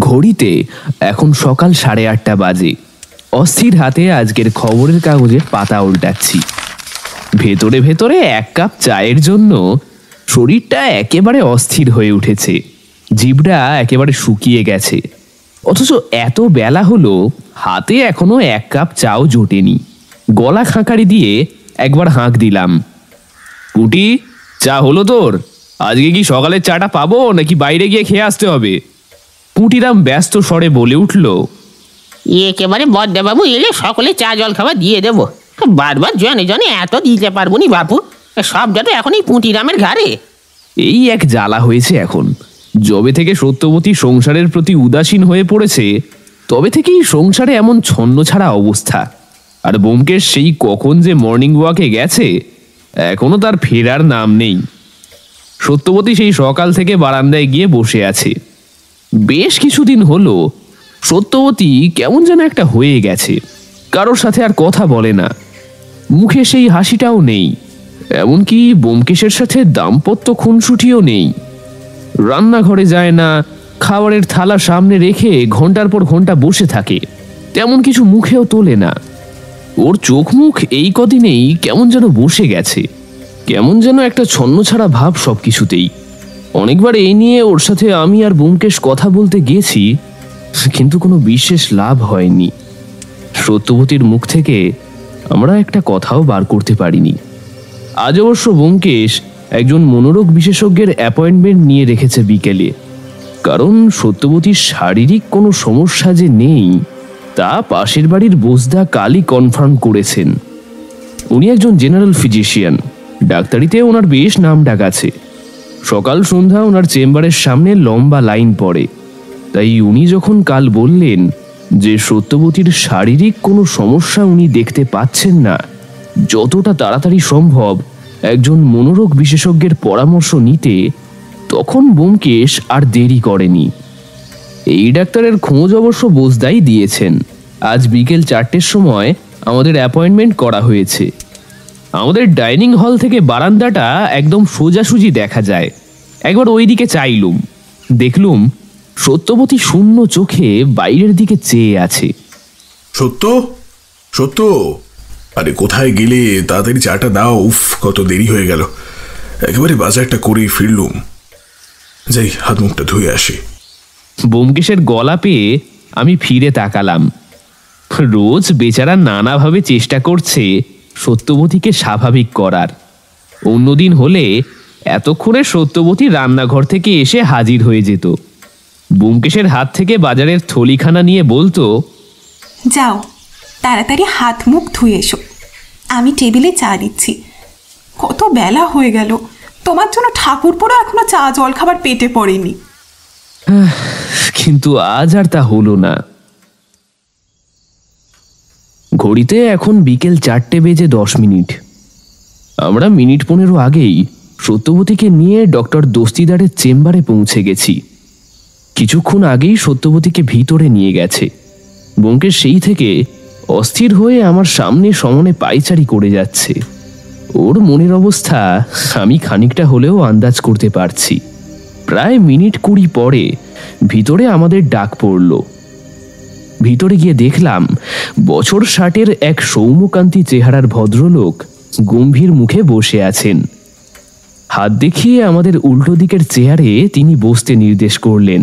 ঘড়িতে এখন সকাল 8:30 বাজে। অস্থির হাতে আজকের খবরের কাগজের পাতা উল্টাচ্ছি। ভেতরে ভেতরে এক কাপ চায়ের জন্য শরীরটা একেবারে অস্থির হয়ে উঠেছে, জিভটা একেবারে শুকিয়ে গেছে। অথচ এত বেলা হলো, হাতে এখনো এক কাপ চাও জোটেনি। গলা খাঁকারি দিয়ে একবার হাঁক দিলাম, পুটি, চা হলো তোর? আজকে কি সকালের চাটা পাবো নাকি বাইরে গিয়ে খেয়ে আসতে হবে? পুটিরাম ব্যস্ত স্বরে বলে উঠল, একেবারে বদ্দাবাবু এলে সকলে চা জল খাবার দিয়ে দেবো। বারবার জনে জনে এত দিতে পারবো নি বাপু, সবটা তো এখন এই পুঁটিরামের ঘাড়ে। এই এক জ্বালা হয়েছে এখন। যবে থেকে সত্যবতী সংসারের প্রতি উদাসীন হয়ে পড়েছে, তবে থেকেই সংসারে এমন ছন্ন ছাড়া অবস্থা। আর ব্যোমকেশ সেই কখন যে মর্নিং ওয়াকে গেছে, এখনো তার ফেরার নাম নেই। সত্যবতী সেই সকাল থেকে বারান্দায় গিয়ে বসে আছে। বেশ কিছুদিন হলো সত্যবতী কেমন যেন একটা হয়ে গেছে, কারোর সাথে আর কথা বলে না, মুখে সেই হাসিটাও নেই। এমনকি ব্যোমকেশের সাথে দাম্পত্য খুনসুটিও নেই। রান্নাঘরে যায় না, খাবারের থালা সামনে রেখে ঘন্টার পর ঘন্টা বসে থাকে, তেমন কিছু মুখেও তোলে না। ওর চোখ মুখ এই কদিনেই কেমন যেন বসে গেছে, কেমন যেন একটা ছন্নছাড়া ভাব সবকিছুতেই। অনেকবার এই নিয়ে ওর সাথে আমি আর ব্যোমকেশ কথা বলতে গিয়েছি, কিন্তু কোনো বিশেষ লাভ হয়নি। সত্যবতীর মুখ থেকে আমরা একটা কথাও বার করতে পারিনি। আজ অবশ্য ব্যোমকেশ একজন মনোরোগ বিশেষজ্ঞের অ্যাপয়েন্টমেন্ট নিয়ে রেখেছে বিকেলে। কারণ সত্যবতীর শারীরিক কোনো সমস্যা যে নেই, তা পাশের বাড়ির বোসদা কালই কনফার্ম করেছেন। উনি একজন জেনারেল ফিজিশিয়ান, ডাক্তারিতে ওনার বেশ নাম ডাক আছে। সকাল সন্ধ্যা ওনার চেম্বারের সামনে লম্বা লাইন পড়ে। তাই উনি যখন কাল বললেন যে সত্যবতীর শারীরিক কোনো সমস্যা উনি দেখতে পাচ্ছেন না, যতটা তাড়াতাড়ি সম্ভব একজন মনোরোগ বিশেষজ্ঞের পরামর্শ নিতে, তখন ব্যোমকেশ আর দেরি করেনি। এই ডাক্তারের খোঁজ অবশ্য বোসদাই দিয়েছেন। আজ বিকেল 4টের সময় আমাদের অ্যাপয়েন্টমেন্ট করা হয়েছে। আমাদের ডাইনিং হল থেকে বারান্দাটা একদম সোজাসুজি দেখা যায়। একবার ওই দিকে চাইলুম, দেখলুম সত্যবতী শূন্য চোখে বাইরের দিকে চেয়ে আছে। সত্য, সত্য, আরে কোথায় গেলে? তাড়াতাড়ি চাটা দাও। উফ, কত দেরি হয়ে গেল। একেবারে বাজারটা করেই ফিরলুম। যাই, হাত মুখটা ধুয়ে আসি। ব্যোমকেশের গলা পেয়ে আমি ফিরে তাকালাম। রোজ বেচারা নানাভাবে চেষ্টা করছে সত্যবতীকে স্বাভাবিক করার। অন্যদিন হলে এতক্ষণে সত্যবতী রান্নাঘর থেকে এসে হাজির হয়ে যেত। ব্যোমকেশের হাত থেকে বাজারের থলিখানা নিয়ে বলতো, যাও তাড়াতাড়ি হাত মুখ ধুয়ে এসো, আমি টেবিলে চা দিচ্ছি। কত বেলা হয়ে গেল, তোমার জন্য ঠাকুরপোড়া এখনো চা জল খাবার পেটে পড়েনি। কিন্তু আজ আর তা হলো না। ঘড়িতে এখন বিকেল 4:10। আমরা মিনিট 15 আগেই সত্যবতীকে নিয়ে ডক্টর দস্তিদারের চেম্বারে পৌঁছে গেছি। কিছুক্ষণ আগেই সত্যবতীকে ভিতরে নিয়ে গেছে। ব্যোমকেশ সেই থেকে অস্থির হয়ে আমার সামনে সমনে পায়চারি করে যাচ্ছে। ওর মনের অবস্থা আমি খানিকটা হলেও আন্দাজ করতে পারছি। প্রায় মিনিট 20 পরে ভিতরে আমাদের ডাক পড়ল। ভিতরে গিয়ে দেখলাম বছর 60-এর এক সৌম্যকান্তি চেহারার ভদ্রলোক গম্ভীর মুখে বসে আছেন। হাত দেখিয়ে আমাদের উল্টো দিকের চেয়ারে তিনি বসতে নির্দেশ করলেন।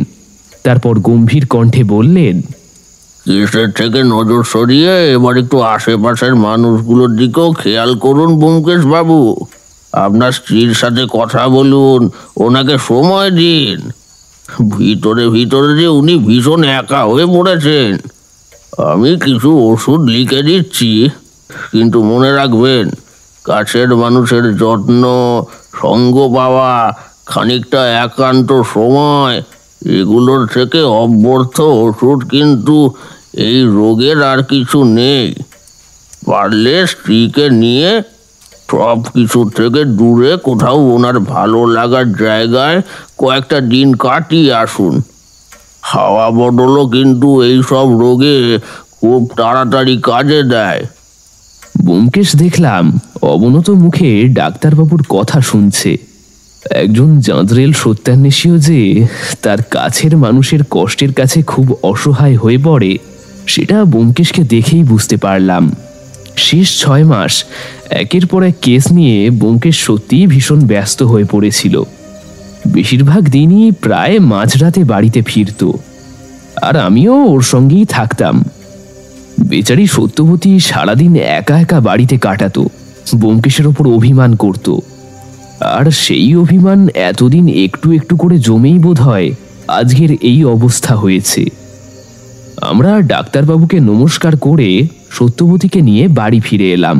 তারপর গম্ভীর কণ্ঠে বললেন, কিসের থেকে নজর সরিয়ে এবার একটু আশেপাশের মানুষগুলোর দিকেও খেয়াল করুন ব্যোমকেশ বাবু। আপনার স্ত্রীর সাথে কথা বলুন, ওনাকে সময় দিন। ভিতরে ভিতরে যে উনি ভীষণ একা হয়ে পড়েছেন। আমি কিছু ওষুধ লিখে দিচ্ছি, কিন্তু মনে রাখবেন, কাছের মানুষের যত্ন, সঙ্গ পাওয়া, খানিকটা একান্ত সময়, এগুলোর থেকে অব্যর্থ ওষুধ কিন্তু এই রোগের আর কিছু নেই। পারলে স্ত্রীকে নিয়ে সব কিছু থেকে দূরে কোথাও ওনার ভালো লাগার জায়গায় কয়েকটা দিন কাটিয়ে আসুন। হাওয়া বদলও কিন্তু এই সব রোগে খুব তাড়াতাড়ি কাজে দেয়। ব্যোমকেশ দেখলাম অবনত মুখে ডাক্তারবাবুর কথা শুনছে। একজন জাঁদরেল সত্যান্বেষীও যে তার কাছের মানুষের কষ্টের কাছে খুব অসহায় হয়ে পড়ে, সেটা ব্যোমকেশকে দেখেই বুঝতে পারলাম। শেষ 6 মাস একের পর এক কেস নিয়ে ব্যোমকেশ সত্যিই ভীষণ ব্যস্ত হয়ে পড়েছিল। বেশিরভাগ দিনই প্রায় মাঝরাতে বাড়িতে ফিরত, আর আমিও ওর সঙ্গেই থাকতাম। বেচারি সত্যবতী সারাদিন একা একা বাড়িতে কাটাতো, ব্যোমকেশের ওপর অভিমান করত। আর সেই অভিমান এতদিন একটু একটু করে জমেই বোধহয় আজকের এই অবস্থা হয়েছে। আমরা ডাক্তারবাবুকে নমস্কার করে সত্যবতীকে নিয়ে বাড়ি ফিরে এলাম।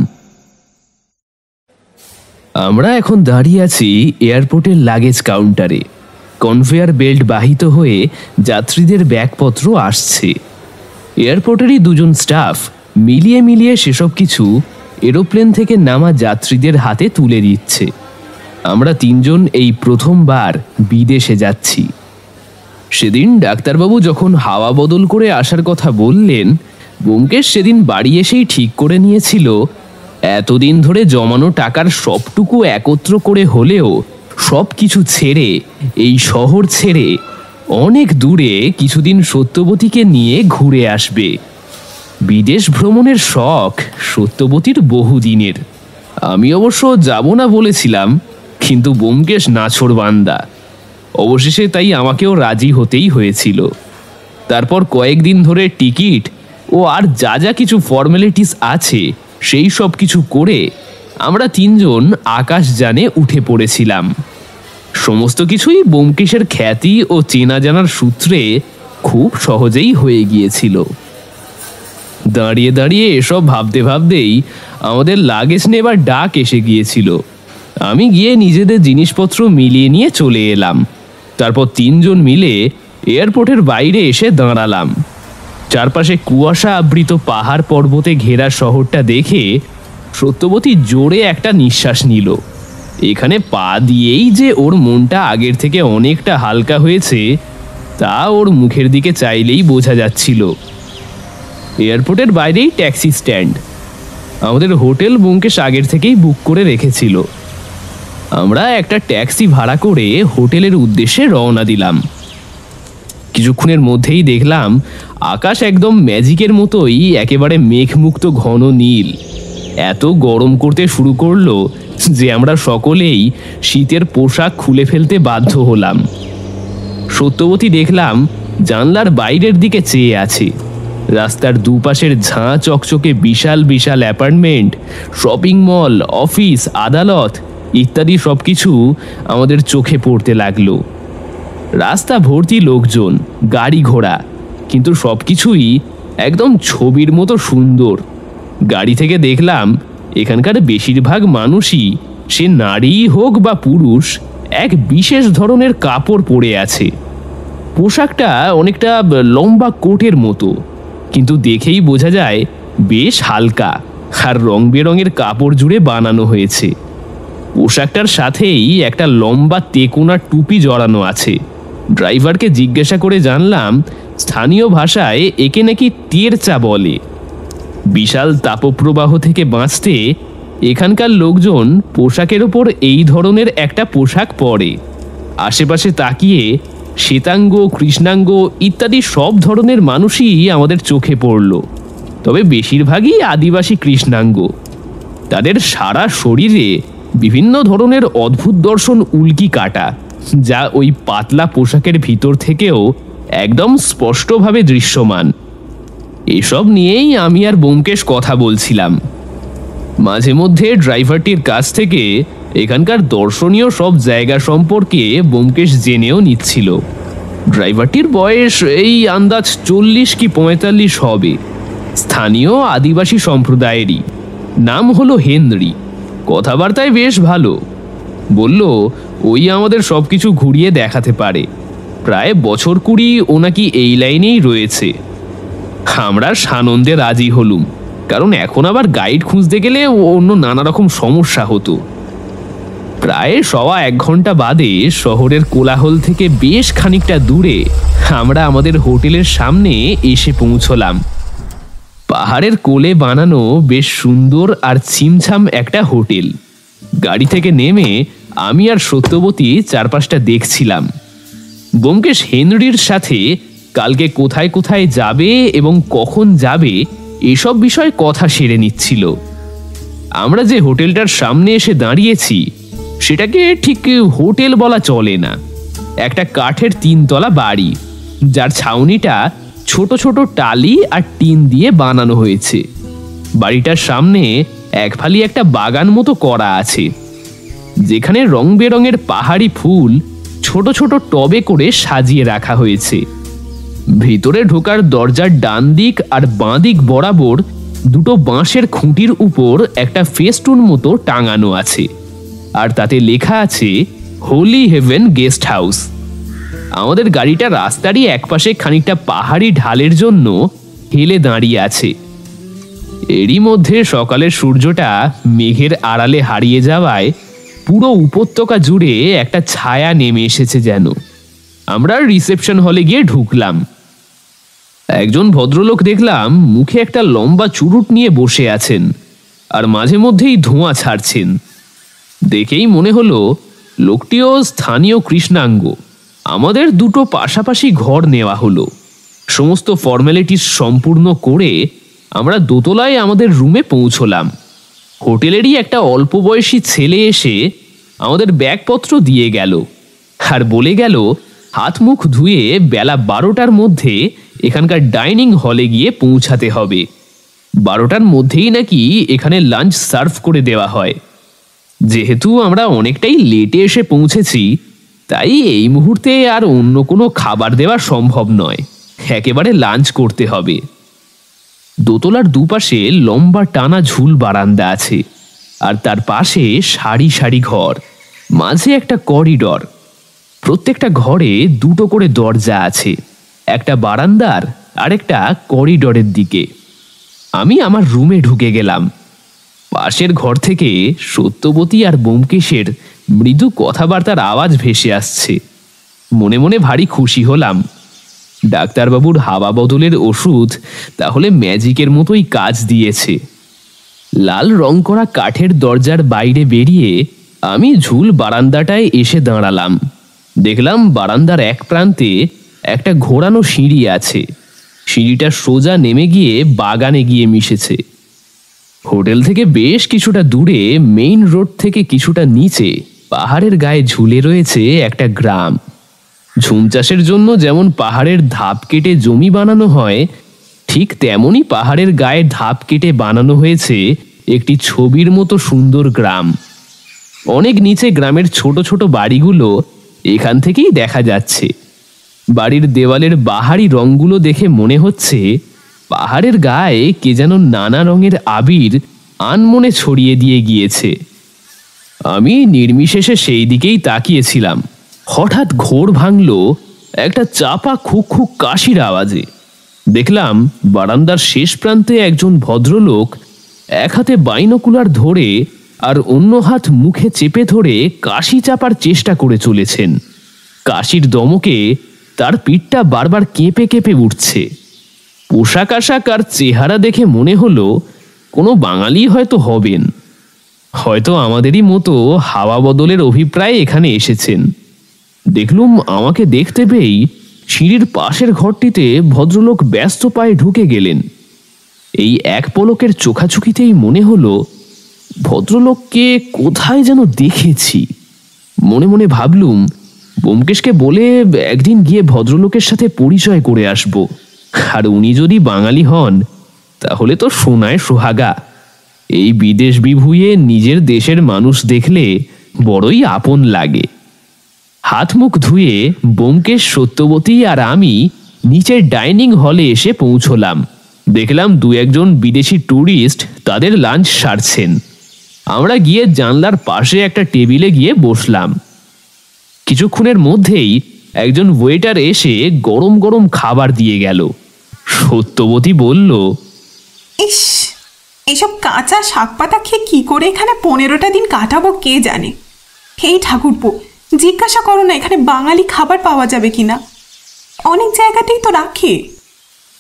আমরা এখন দাঁড়িয়ে আছি এয়ারপোর্টের লাগেজ কাউন্টারে। কনভেয়ার বেল্ট বাহিত হয়ে যাত্রীদের ব্যাগপত্র আসছে। এয়ারপোর্টেরই 2 জন স্টাফ মিলিয়ে মিলিয়ে সেসব কিছু এরোপ্লেন থেকে নামা যাত্রীদের হাতে তুলে দিচ্ছে। আমরা 3 জন এই প্রথমবার বিদেশে যাচ্ছি। সেদিন ডাক্তারবাবু যখন হাওয়া বদল করে আসার কথা বললেন, ব্যোমকেশ সেদিন বাড়ি এসেই ঠিক করে নিয়েছিল এতদিন ধরে জমানো টাকার সবটুকু একত্র করে হলেও সব কিছু ছেড়ে, এই শহর ছেড়ে অনেক দূরে কিছুদিন সত্যবতীকে নিয়ে ঘুরে আসবে। বিদেশ ভ্রমণের শখ সত্যবতীর বহুদিনের। আমি অবশ্য যাব না বলেছিলাম, কিন্তু ব্যোমকেশ নাছোড়বান্দা। অবশেষে তাই আমাকেও রাজি হতেই হয়েছিল। তারপর কয়েকদিন ধরে টিকিট ও আর যা যা কিছু ফর্মালিটিস আছে সেই সব কিছু করে আমরা 3 জন আকাশযানে উঠে পড়েছিলাম। সমস্ত কিছুই ব্যোমকেশের খ্যাতি ও চেনা জানার সূত্রে খুব সহজেই হয়ে গিয়েছিল। দাঁড়িয়ে দাঁড়িয়ে এসব ভাবতে ভাবতেই আমাদের লাগেজ নেবার ডাক এসে গিয়েছিল। আমি গিয়ে নিজেদের জিনিসপত্র মিলিয়ে নিয়ে চলে এলাম। তারপর 3 জন মিলে এয়ারপোর্টের বাইরে এসে দাঁড়ালাম। চারপাশে কুয়াশা আবৃত পাহাড় পর্বতে ঘেরা শহরটা দেখে সত্যবতী জোরে একটা নিঃশ্বাস নিল। এখানে পা দিয়েই যে ওর মনটা আগের থেকে অনেকটা হালকা হয়েছে তা ওর মুখের দিকে চাইলেই বোঝা যাচ্ছিল। এয়ারপোর্টের বাইরেই ট্যাক্সি স্ট্যান্ড। আমাদের হোটেল ব্যোমকেশ আগের থেকেই বুক করে রেখেছিল। আমরা একটা ট্যাক্সি ভাড়া করে হোটেলের উদ্দেশ্যে রওনা দিলাম। কিছুক্ষণের মধ্যেই দেখলাম আকাশ একদম ম্যাজিকের মতোই একেবারে মেঘমুক্ত ঘন নীল। এত গরম করতে শুরু করলো যে আমরা সকলেই শীতের পোশাক খুলে ফেলতে বাধ্য হলাম। সত্যবতী দেখলাম জানলার বাইরের দিকে চেয়ে আছে। রাস্তার দুপাশের ঝাঁ চকচকে বিশাল বিশাল অ্যাপার্টমেন্ট, শপিং মল, অফিস, আদালত ইত্যাদি সবকিছু আমাদের চোখে পড়তে লাগলো। রাস্তা ভর্তি লোকজন, গাড়ি ঘোড়া, কিন্তু সবকিছুই একদম ছবির মতো সুন্দর। গাড়ি থেকে দেখলাম এখানকার বেশিরভাগ মানুষই, সে নারী হোক বা পুরুষ, এক বিশেষ ধরনের কাপড় পরে আছে। পোশাকটা অনেকটা লম্বা কোটের মতো, কিন্তু দেখেই বোঝা যায় বেশ হালকা আর রং বেরঙের কাপড় জুড়ে বানানো হয়েছে। পোশাকটার সাথেই একটা লম্বা তেকোনা টুপি জড়ানো আছে। ড্রাইভারকে জিজ্ঞাসা করে জানলাম স্থানীয় ভাষায় একে নাকি টেরচা বলে। বিশাল তাপপ্রবাহ থেকে বাঁচতে এখানকার লোকজন পোশাকের ওপর এই ধরনের একটা পোশাক পরে। আশেপাশে তাকিয়ে শ্বেতাঙ্গ, কৃষ্ণাঙ্গ ইত্যাদি সব ধরনের মানুষই আমাদের চোখে পড়ল, তবে বেশিরভাগই আদিবাসী কৃষ্ণাঙ্গ। তাদের সারা শরীরে বিভিন্ন ধরনের অদ্ভুত দর্শন উল্কি কাটা, যা ওই পাতলা পোশাকের ভিতর থেকেও একদম স্পষ্টভাবে দৃশ্যমান। এসব নিয়েই আমি আর ব্যোমকেশ কথা বলছিলাম। মাঝে মধ্যে ড্রাইভারটির কাছ থেকে এখানকার দর্শনীয় সব জায়গা সম্পর্কে ব্যোমকেশ জেনেও নিচ্ছিল। ড্রাইভারটির বয়স এই আন্দাজ 40 কি 45 হবে। স্থানীয় আদিবাসী সম্প্রদায়েরই, নাম হলো হেনরি। কথাবার্তায় বেশ ভালো। বলল ওই আমাদের সবকিছু ঘুরিয়ে দেখাতে পারে। প্রায় বছর 20 ও নাকি এই লাইনেই রয়েছে। আমরা সানন্দে রাজি হলুম, কারণ এখন আবার গাইড খুঁজতে গেলে অন্য নানা রকম সমস্যা হতো। প্রায় 1.25 ঘন্টা বাদে শহরের কোলাহল থেকে বেশ খানিকটা দূরে আমরা আমাদের হোটেলের সামনে এসে পৌঁছলাম। পাহাড়ের কোলে বানানো বেশ সুন্দর আর ছিমছাম একটা হোটেল। গাড়ি থেকে নেমে আমি আর সত্যবতী চারপাশটা দেখছিলাম। ব্যোমকেশ হেনরির সাথে কালকে কোথায় কোথায় যাবে এবং কখন যাবে এসব বিষয়ে কথা সেরে নিচ্ছিল। আমরা যে হোটেলটার সামনে এসে দাঁড়িয়েছি সেটাকে ঠিক হোটেল বলা চলে না, একটা কাঠের 3 তলা বাড়ি, যার ছাউনিটা ছোট ছোট টালি আর টিন দিয়ে বানানো হয়েছে। বাড়িটার সামনে এক ফালি একটা বাগান মতো করা আছে, যেখানে রং বেরঙের পাহাড়ি ফুল ছোট ছোট টবে করে সাজিয়ে রাখা হয়েছে। ভিতরে ঢোকার দরজার ডান দিক আর বাঁ দিক বরাবর দুটো বাঁশের খুঁটির উপর একটা ফেস্টুন মতো টাঙানো আছে, আর তাতে লেখা আছে হোলি হেভেন গেস্ট হাউস। আমাদের গাড়িটা রাস্তারই একপাশে খানিকটা পাহাড়ি ঢালের জন্য হেলে দাঁড়িয়ে আছে। এরই মধ্যে সকালের সূর্যটা মেঘের আড়ালে হারিয়ে যাওয়ায় পুরো উপত্যকা জুড়ে একটা ছায়া নেমে এসেছে যেন। আমরা রিসেপশন হলে গিয়ে ঢুকলাম। একজন ভদ্রলোক দেখলাম মুখে একটা লম্বা চুরুট নিয়ে বসে আছেন আর মাঝে মধ্যেই ধোঁয়া ছাড়ছেন। দেখেই মনে হলো লোকটিও স্থানীয় কৃষ্ণাঙ্গ। আমাদের দুটো পাশাপাশি ঘর নেওয়া হলো। সমস্ত ফর্মালিটিস সম্পূর্ণ করে আমরা দোতলায় আমাদের রুমে পৌঁছলাম। হোটেলেরই একটা অল্প বয়সী ছেলে এসে আমাদের ব্যাগপত্র দিয়ে গেল আর বলে গেল হাত মুখ ধুয়ে বেলা 12টার মধ্যে এখানকার ডাইনিং হলে গিয়ে পৌঁছাতে হবে। 12টার মধ্যেই নাকি এখানে লাঞ্চ সার্ভ করে দেওয়া হয়। যেহেতু আমরা অনেকটাই লেটে এসে পৌঁছেছি, তাই এই মুহূর্তে আর অন্য কোনো খাবার দেওয়া সম্ভব নয়, একেবারে লাঞ্চ করতে হবে। দোতলার দুপাশে লম্বা টানা ঝুল বারান্দা আছে, আর তার পাশে সারি সারি ঘর, মাঝে একটা করিডর। প্রত্যেকটা ঘরে দুটো করে দরজা আছে, একটা বারান্দার আর একটা করিডরের দিকে। আমি আমার রুমে ঢুকে গেলাম। পাশের ঘর থেকে সত্যবতী আর ব্যোমকেশের মৃদু কথাবার্তার আওয়াজ ভেসে আসছে। মনে মনে ভারী খুশি হলাম। ডাক্তারবাবুর হাওয়া বদলের ওষুধ তাহলে ম্যাজিকের মতোই কাজ দিয়েছে। লাল রং করা কাঠের দরজার বাইরে বেরিয়ে আমি ঝুল বারান্দাটায় এসে দাঁড়ালাম। দেখলাম বারান্দার এক প্রান্তে একটা ঘোরানো সিঁড়ি আছে। সিঁড়িটা সোজা নেমে গিয়ে বাগানে গিয়ে মিশেছে। হোটেল থেকে বেশ কিছুটা দূরে মেইন রোড থেকে কিছুটা নিচে পাহাড়ের গায়ে ঝুলে রয়েছে একটা গ্রাম। ঝুম চাষের জন্য যেমন পাহাড়ের ধাপ কেটে জমি বানানো হয়, ঠিক তেমনই পাহাড়ের গায়ে ধাপ কেটে বানানো হয়েছে একটি ছবির মতো সুন্দর গ্রাম। অনেক নিচে গ্রামের ছোট ছোট বাড়িগুলো এখান থেকেই দেখা যাচ্ছে। বাড়ির দেওয়ালের বাহারি রঙগুলো দেখে মনে হচ্ছে পাহাড়ের গায়ে কে যেন নানা রঙের আবির আনমনে ছড়িয়ে দিয়ে গিয়েছে। আমি নির্বিশেষে সেই দিকেই তাকিয়েছিলাম। হঠাৎ ঘোর ভাঙল একটা চাপা খুক খুক কাশির আওয়াজে। দেখলাম বারান্দার শেষ প্রান্তে একজন ভদ্রলোক এক হাতে বাইনোকুলার ধরে আর অন্য হাত মুখে চেপে ধরে কাশি চাপার চেষ্টা করে চলেছেন। কাশির দমকে তার পিঠটা বারবার কেঁপে কেঁপে উঠছে। পোশাক আশাক আর চেহারা দেখে মনে হলো কোনো বাঙালি হয়তো হবেন, হয়তো আমাদেরই মতো হাওয়া বদলের অভিপ্রায়ে এখানে এসেছেন। দেখলুম আমাকে দেখতে পেয়েই সিঁড়ির পাশের ঘরটিতে ভদ্রলোক ব্যস্ত পায়ে ঢুকে গেলেন। এই এক পলকের চোখাচোখিতেই মনে হলো ভদ্রলোককে কোথায় যেন দেখেছি। মনে মনে ভাবলুম ব্যোমকেশকে বলে একদিন গিয়ে ভদ্রলোকের সাথে পরিচয় করে আসব, আর উনি যদি বাঙালি হন তাহলে তো সোনায় সোহাগা। এই বিদেশ বিভুঁইয়ে নিজের দেশের মানুষ দেখলে বড়ই আপন লাগে। হাত মুখ ধুয়ে ব্যোমকেশ, সত্যবতী আর আমি নিচের ডাইনিং হলে এসে পৌঁছলাম। দেখলাম 2-1 বিদেশি ট্যুরিস্ট তাদের লাঞ্চ সারছেন। আমরা গিয়ে জানলার পাশে একটা টেবিলে গিয়ে বসলাম। কিছুক্ষণের মধ্যেই একজন ওয়েটার এসে গরম গরম খাবার দিয়ে গেল। সত্যবতী বলল, ইস, এইসব কাঁচা শাক পাতা খেয়ে কি করে এখানে 15টা দিন কাটাবো কে জানে। এই ঠাকুরপো, জিজ্ঞাসা করো না এখানে বাঙালি খাবার পাওয়া যাবে কিনা, অনেক জায়গাতেই তো রাখে।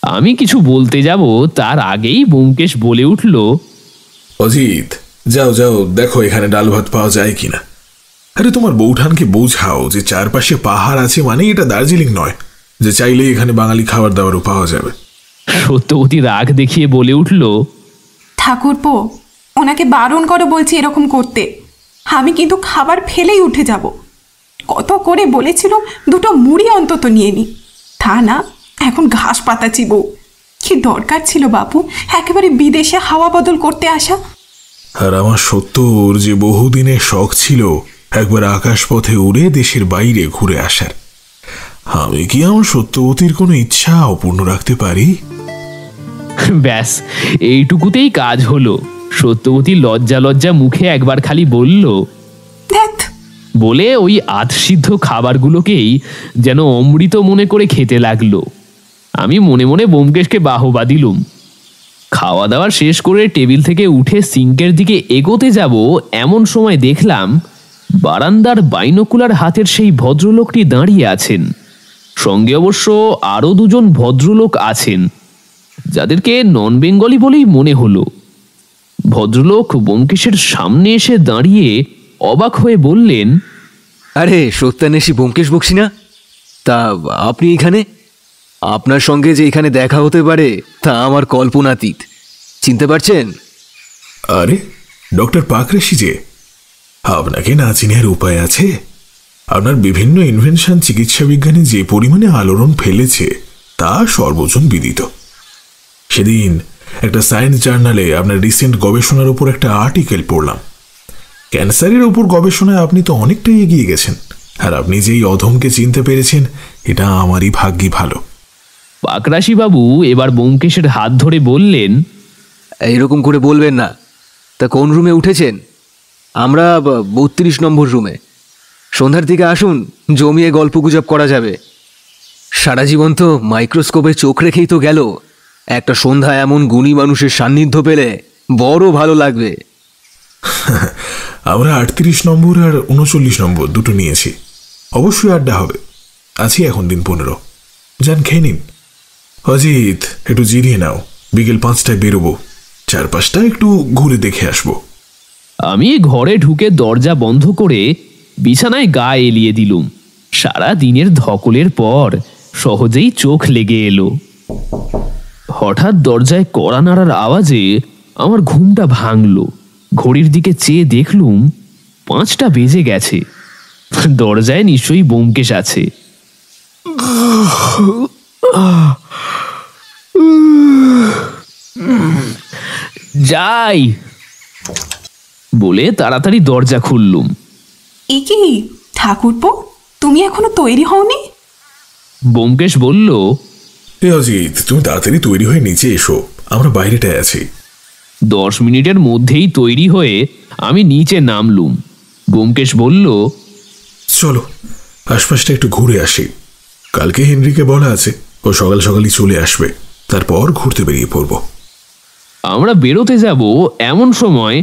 আমি কিছু বলতে যাব তার আগেই ব্যোমকেশ বলে উঠল, অজিত, যাও যাও দেখো এখানে ডাল ভাত পাওয়া যায় কিনা। আরে তোমার বৌঠানকে বোঝাও যে চারপাশে পাহাড় আছে মানে এটা দার্জিলিং নয় যে চাইলেই এখানে বাঙালি খাবার দাবারও পাওয়া যাবে। সত্যবতী রাগ দেখিয়ে বলে উঠল, ঠাকুরপো, ওনাকে বারণ করো বলছি এরকম করতে। আমি কিন্তু খাবার ফেলেই উঠে যাব। কত করে বলেছিলাম দুটো মুড়ি অন্তত নিয়ে নি, তা না এখন ঘাস পাতা চিবো। কি দরকার ছিল বাপু একেবারে বিদেশে হাওয়া বদল করতে আসা? আর আমার সত্যর যে বহুদিনের শখ ছিল একবার আকাশপথে উড়ে দেশের বাইরে ঘুরে আসার, আমি কি আমার সত্যবতীর কোনো ইচ্ছা অপূর্ণ রাখতে পারি? ব্যাস এইটুকুতেই কাজ হলো। সত্যবতী লজ্জা লজ্জা মুখে একবার খালি বলল, ধ্যাৎ, বলে ওই আধসিদ্ধ খাবারগুলোকেই যেন অমৃত মনে করে খেতে লাগলো। আমি মনে মনে ব্যোমকেশকে বাহবা দিলুম। খাওয়া দাওয়া শেষ করে টেবিল থেকে উঠে সিঙ্কের দিকে এগোতে যাব এমন সময় দেখলাম বারান্দার বাইনোকুলার হাতের সেই ভদ্রলোকটি দাঁড়িয়ে আছেন। সঙ্গে অবশ্য আরও দুজন ভদ্রলোক আছেন, যাদেরকে নন বেঙ্গলি বলেই মনে হলো। ভদ্রলোক ব্যোমকেশের সামনে এসে দাঁড়িয়ে অবাক হয়ে বললেন, আরে সত্যান্বেষী ব্যোমকেশ বক্সী না? তা আপনি এখানে? আপনার সঙ্গে যে এখানে দেখা হতে পারে তা আমার কল্পনাতীত। চিনতে পারছেন? আরে ডক্টর পাকরাশি যে, আপনাকে না চিনার উপায় আছে? আপনার বিভিন্ন ইনভেনশন চিকিৎসা বিজ্ঞানে যে পরিমাণে আলোড়ন ফেলেছে তা সর্বজন বিদিত। সেদিন একটা সায়েন্স জার্নালে আপনার রিসেন্ট গবেষণার উপর একটা আর্টিকেল পড়লাম। ক্যান্সারের ওপর গবেষণায় আপনি তো অনেকটাই এগিয়ে গেছেন, আর আপনি যেই অধমকে চিনতে পেরেছেন এটা আমারই ভাগ্যি ভালো। পাকরাশি বাবু এবার ব্যোমকেশের হাত ধরে বললেন, এইরকম করে বলবেন না। তা কোন রুমে উঠেছেন? আমরা 32 নম্বর রুমে। সন্ধ্যার দিকে আসুন, জমিয়ে গল্পগুজব করা যাবে। সারা জীবন তো মাইক্রোস্কোপে চোখ রেখেই তো গেল। একটা সন্ধ্যা এমন গুণী মানুষের সান্নিধ্য পেলে বড় ভালো লাগবে। আমরা 38 নম্বর আর 39 নম্বর দুটো নিয়েছি। অবশ্যই আড্ডা হবে। আছি এখন দিন 15। যান খেয়ে নিন। অজিত, একটু জিরিয়ে নাও, বিকেল 5টায় বেরোবো। 4-5টা একটু ঘুরে দেখে আসবো। আমি ঘরে ঢুকে দরজা বন্ধ করে বিছানায় গা এলিয়ে দিলুম। সারা দিনের ধকলের পর সহজেই চোখ লেগে এলো। হঠাৎ দরজায় কড়া নাড়ার আওয়াজে আমার ঘুমটা ভাঙল। ঘড়ির দিকে চেয়ে দেখলুম 5টা বেজে গেছে। দরজায় নিশ্চয়ই ব্যোমকেশ আছে। যাই বলে তাড়াতাড়ি দরজা খুললুম। এ কি ঠাকুরপো, তুমি এখনো তৈরি হওনি? ব্যোমকেশ বলল, এ অজিত, তুমি তাড়াতাড়ি তৈরি হয়ে নিচে এসো, আমরা বাইরেটায় আছি। 10 মিনিটের মধ্যেই তৈরি হয়ে আমি নিচে নামলুম। ব্যোমকেশ বলল, চলো আশপাশটা একটু ঘুরে আসি। কালকে হেনরিকে বলা আছে ও সকাল সকালই চলে আসবে, তারপর ঘুরতে বেরিয়ে পড়বো। আমরা বেরোতে যাব এমন সময়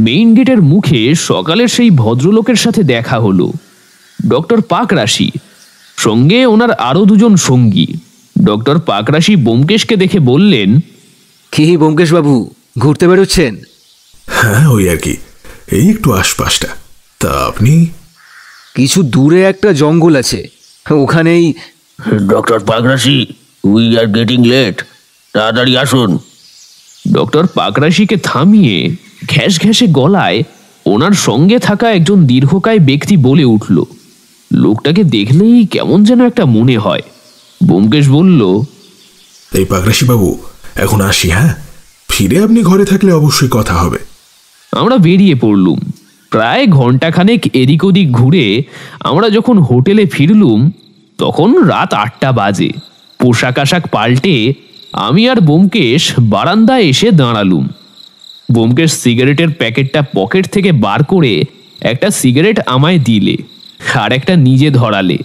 মেইন গেটের মুখে সকালের সেই ভদ্রলোকের সাথে দেখা হলো। ডক্টর পাকরাশি, সঙ্গে ওনার আরো দুজন সঙ্গী। ডক্টর পাকরাশি ব্যোমকেশকে দেখে বললেন, কি ব্যোমকেশ বাবু, ঘুরতে বেরোচ্ছেন? হ্যাঁ, ওই আর কি, এই একটু আশপাশটা। তা আপনি? কিছু দূরে একটা জঙ্গল আছে, ওখানেই। Doctor Pakrashi, we are getting late, তাড়াতাড়ি আসুন। ডক্টর পাকরাশিকে থামিয়ে ঘ্যাস ঘ্যাসে গলায় ওনার সঙ্গে থাকা একজন দীর্ঘকায় ব্যক্তি বলে উঠল। লোকটাকে দেখলেই কেমন যেন একটা মনে হয়। ব্যোমকেশ বলল, এই পাকরাশি বাবু, এখন আসি। হ্যাঁ, ফিরে আপনি ঘরে থাকলে অবশ্যই কথা হবে। আমরা বেরিয়ে পড়লুম। প্রায় ঘন্টাখানেক এদিক ওদিক ঘুরে আমরা যখন হোটেলে ফিরলুম তখন রাত 8টা বাজে। পোশাক আশাক পাল্টে আমি আর ব্যোমকেশ বারান্দায় এসে দাঁড়ালুম। ব্যোমকেশ সিগারেটের প্যাকেটটা পকেট থেকে বার করে একটা সিগারেট আমায় দিলে, আর একটা নিজে ধরালে।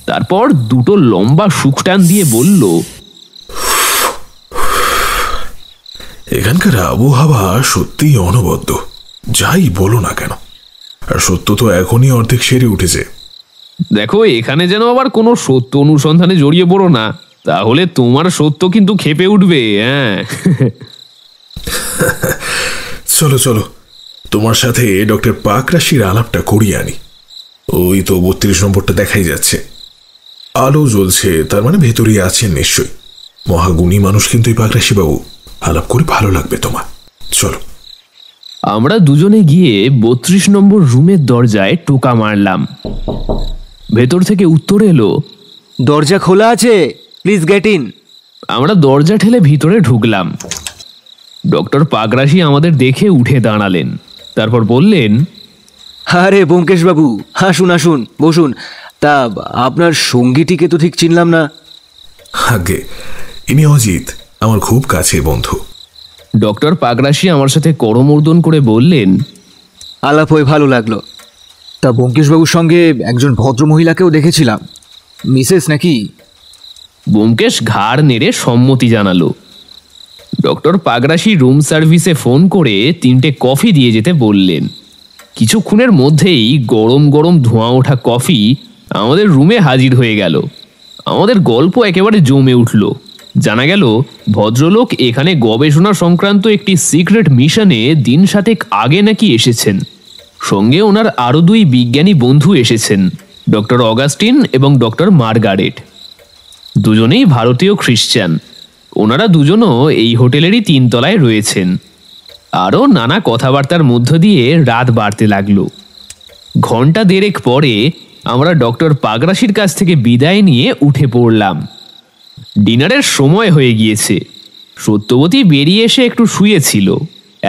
তারপর দুটো লম্বা শুকটান দিয়ে বলল, এখানকার আবহাওয়া সত্যিই অনবদ্য, যাই বলো না কেন। আর সত্য তো এখনই অর্ধেক সেরে উঠেছে। দেখো, এখানে যেন আবার কোনো সত্য অনুসন্ধানে জড়িয়ে পড়ো না, তাহলে তোমার সত্য কিন্তু খেপে উঠবে। হ্যাঁ, চলো চলো, তোমার সাথে ডক্টর পাকরাশির আলাপটা করিয়ে আনি। ওই তো 32 নম্বরটা দেখাই যাচ্ছে, আলো জ্বলছে, তার মানে ভেতরেই আছেন নিশ্চয়ই। মহাগুণী মানুষ কিন্তু এই পাগরাশি বাবু, আলাপ করে ভালো লাগবে তোমার, চলো। আমরা দুজনে গিয়ে 32 নম্বর রুমের দরজায় টোকা মারলাম। ভেতর থেকে উত্তর এলো, দরজা খোলা আছে, প্লিজ গেট ইন। আমরা দরজা ঠেলে ভিতরে ঢুকলাম। ডক্টর পাগরাশি আমাদের দেখে উঠে দাঁড়ালেন, তারপর বললেন, আরে ব্যোমকেশবাবু, আসুন আসুন, বসুন। তা আপনার সঙ্গীটিকে তো ঠিক চিনলাম না। আগে ইনি অজিত, আমার খুব কাছের বন্ধু। ডক্টর পাগরাশি আমার সাথে করমর্দন করে বললেন, আলাপ হয়ে ভালো লাগলো। তা ব্যোমকেশবাবুর সঙ্গে একজন ভদ্রমহিলাকেও দেখেছিলাম, মিসেস নাকি? ব্যোমকেশ ঘাড় নেড়ে সম্মতি জানালো। ডক্টর পাগরাশি রুম সার্ভিসে ফোন করে 3টে কফি দিয়ে যেতে বললেন। কিছুক্ষণের মধ্যেই গরম গরম ধোঁয়া ওঠা কফি আমাদের রুমে হাজির হয়ে গেল। আমাদের গল্প একেবারে জমে উঠল। জানা গেল ভদ্রলোক এখানে গবেষণা সংক্রান্ত একটি সিক্রেট মিশনে দিন 7 আগে নাকি এসেছেন। সঙ্গে ওনার আরও 2 বিজ্ঞানী বন্ধু এসেছেন, ডক্টর অগাস্টিন এবং ডক্টর মার্গারেট। দুজনেই ভারতীয় খ্রিস্টান। ওনারা দুজনও এই হোটেলেরই 3 তলায় রয়েছেন। আরও নানা কথাবার্তার মধ্য দিয়ে রাত বাড়তে লাগলো। ঘন্টা 1.5 পরে আমরা ডক্টর পাগরাশির কাছ থেকে বিদায় নিয়ে উঠে পড়লাম। ডিনারের সময় হয়ে গিয়েছে। সত্যবতী বেরিয়ে এসে একটু শুয়েছিল,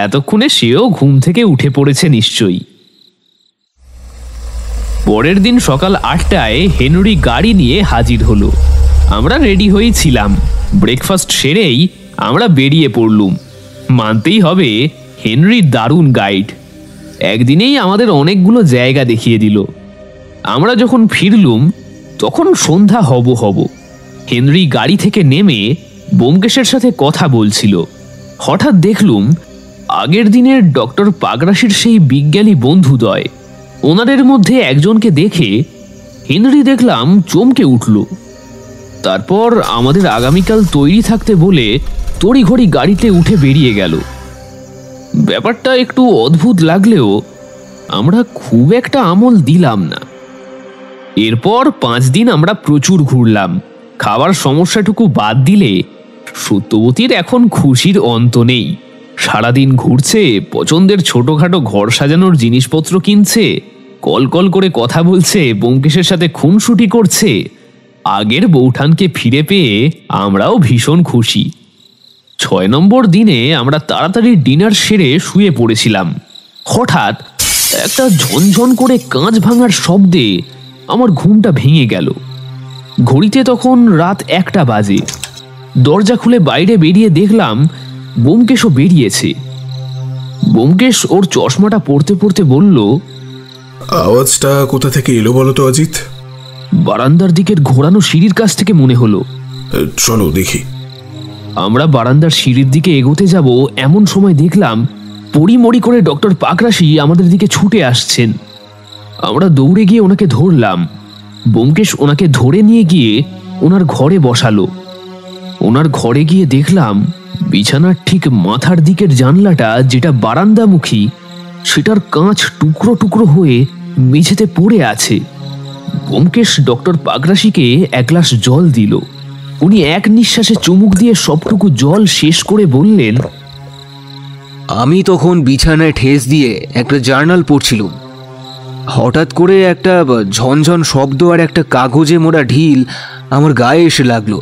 এতক্ষণে সেও ঘুম থেকে উঠে পড়েছে নিশ্চয়ই। পরের দিন সকাল 8টায় হেনরি গাড়ি নিয়ে হাজির হলো। আমরা রেডি হয়েই ছিলাম। ব্রেকফাস্ট সেরেই আমরা বেরিয়ে পড়লুম। মানতেই হবে হেনরি দারুণ গাইড। একদিনেই আমাদের অনেকগুলো জায়গা দেখিয়ে দিল। আমরা যখন ফিরলুম তখন সন্ধ্যা হব। হেনরি গাড়ি থেকে নেমে ব্যোমকেশের সাথে কথা বলছিল। হঠাৎ দেখলুম আগের দিনের ডক্টর পাগরাশির সেই বিজ্ঞানী বন্ধুদ্বয়। ওনাদের মধ্যে একজনকে দেখে হেনরি দেখলাম চমকে উঠল। তারপর আমাদের আগামীকাল তৈরি থাকতে বলে তড়িঘড়ি গাড়িতে উঠে বেরিয়ে গেল। ব্যাপারটা একটু অদ্ভুত লাগলেও আমরা খুব একটা আমল দিলাম না। এরপর 5 দিন আমরা প্রচুর ঘুরলাম। খাবার সমস্যাটুকু বাদ দিলে সত্যবতীর এখন খুশির অন্ত নেই। সারাদিন ঘুরছে, পছন্দের ছোটখাটো ঘর সাজানোর জিনিসপত্র কিনছে, কল কল করে কথা বলছে, ব্যোমকেশের সাথে খুনসুটি করছে। আগের বৌঠানকে ফিরে পেয়ে আমরাও ভীষণ খুশি। 6 নম্বর দিনে আমরা তাড়াতাড়ি ডিনার সেরে শুয়ে পড়েছিলাম। হঠাৎ একটা ঝনঝন করে কাঁচ ভাঙার শব্দে আমার ঘুমটা ভেঙে গেল। ঘড়িতে তখন রাত 1টা বাজে। দরজা খুলে বাইরে বেরিয়ে দেখলাম ব্যোমকেশও বেরিয়েছে। ব্যোমকেশ ওর চশমাটা পড়তে পড়তে বলল, আওয়াজটা কোথা থেকে এলো বলো তো অজিত? বারান্দার দিকের ঘোরানো সিঁড়ির কাছ থেকে মনে হলো। চলো দেখি। আমরা বারান্দার সিঁড়ির দিকে এগোতে যাব এমন সময় দেখলাম পড়িমড়ি করে ডক্টর পাগরাশি আমাদের দিকে ছুটে আসছেন। আমরা দৌড়ে গিয়ে ওনাকে ধরলাম। ব্যোমকেশ ওনাকে ধরে নিয়ে গিয়ে ওনার ঘরে বসালো। ওনার ঘরে গিয়ে দেখলাম বিছানার ঠিক মাথার দিকের জানলাটা যেটা বারান্দামুখী, সেটার কাঁচ টুকরো টুকরো হয়ে মেঝেতে পড়ে আছে। ব্যোমকেশ ডক্টর পাগরাশিকে 1 গ্লাস জল দিল। উনি এক নিঃশ্বাসে চুমুক দিয়ে সবটুকু জল শেষ করে বললেন, আমি তখন বিছানায় ঠেস দিয়ে একটা জার্নাল পড়ছিলাম। হঠাৎ করে একটা ঝনঝন শব্দ আর একটা কাগজে মোড়া ঢিল আমার গায়ে এসে লাগলো।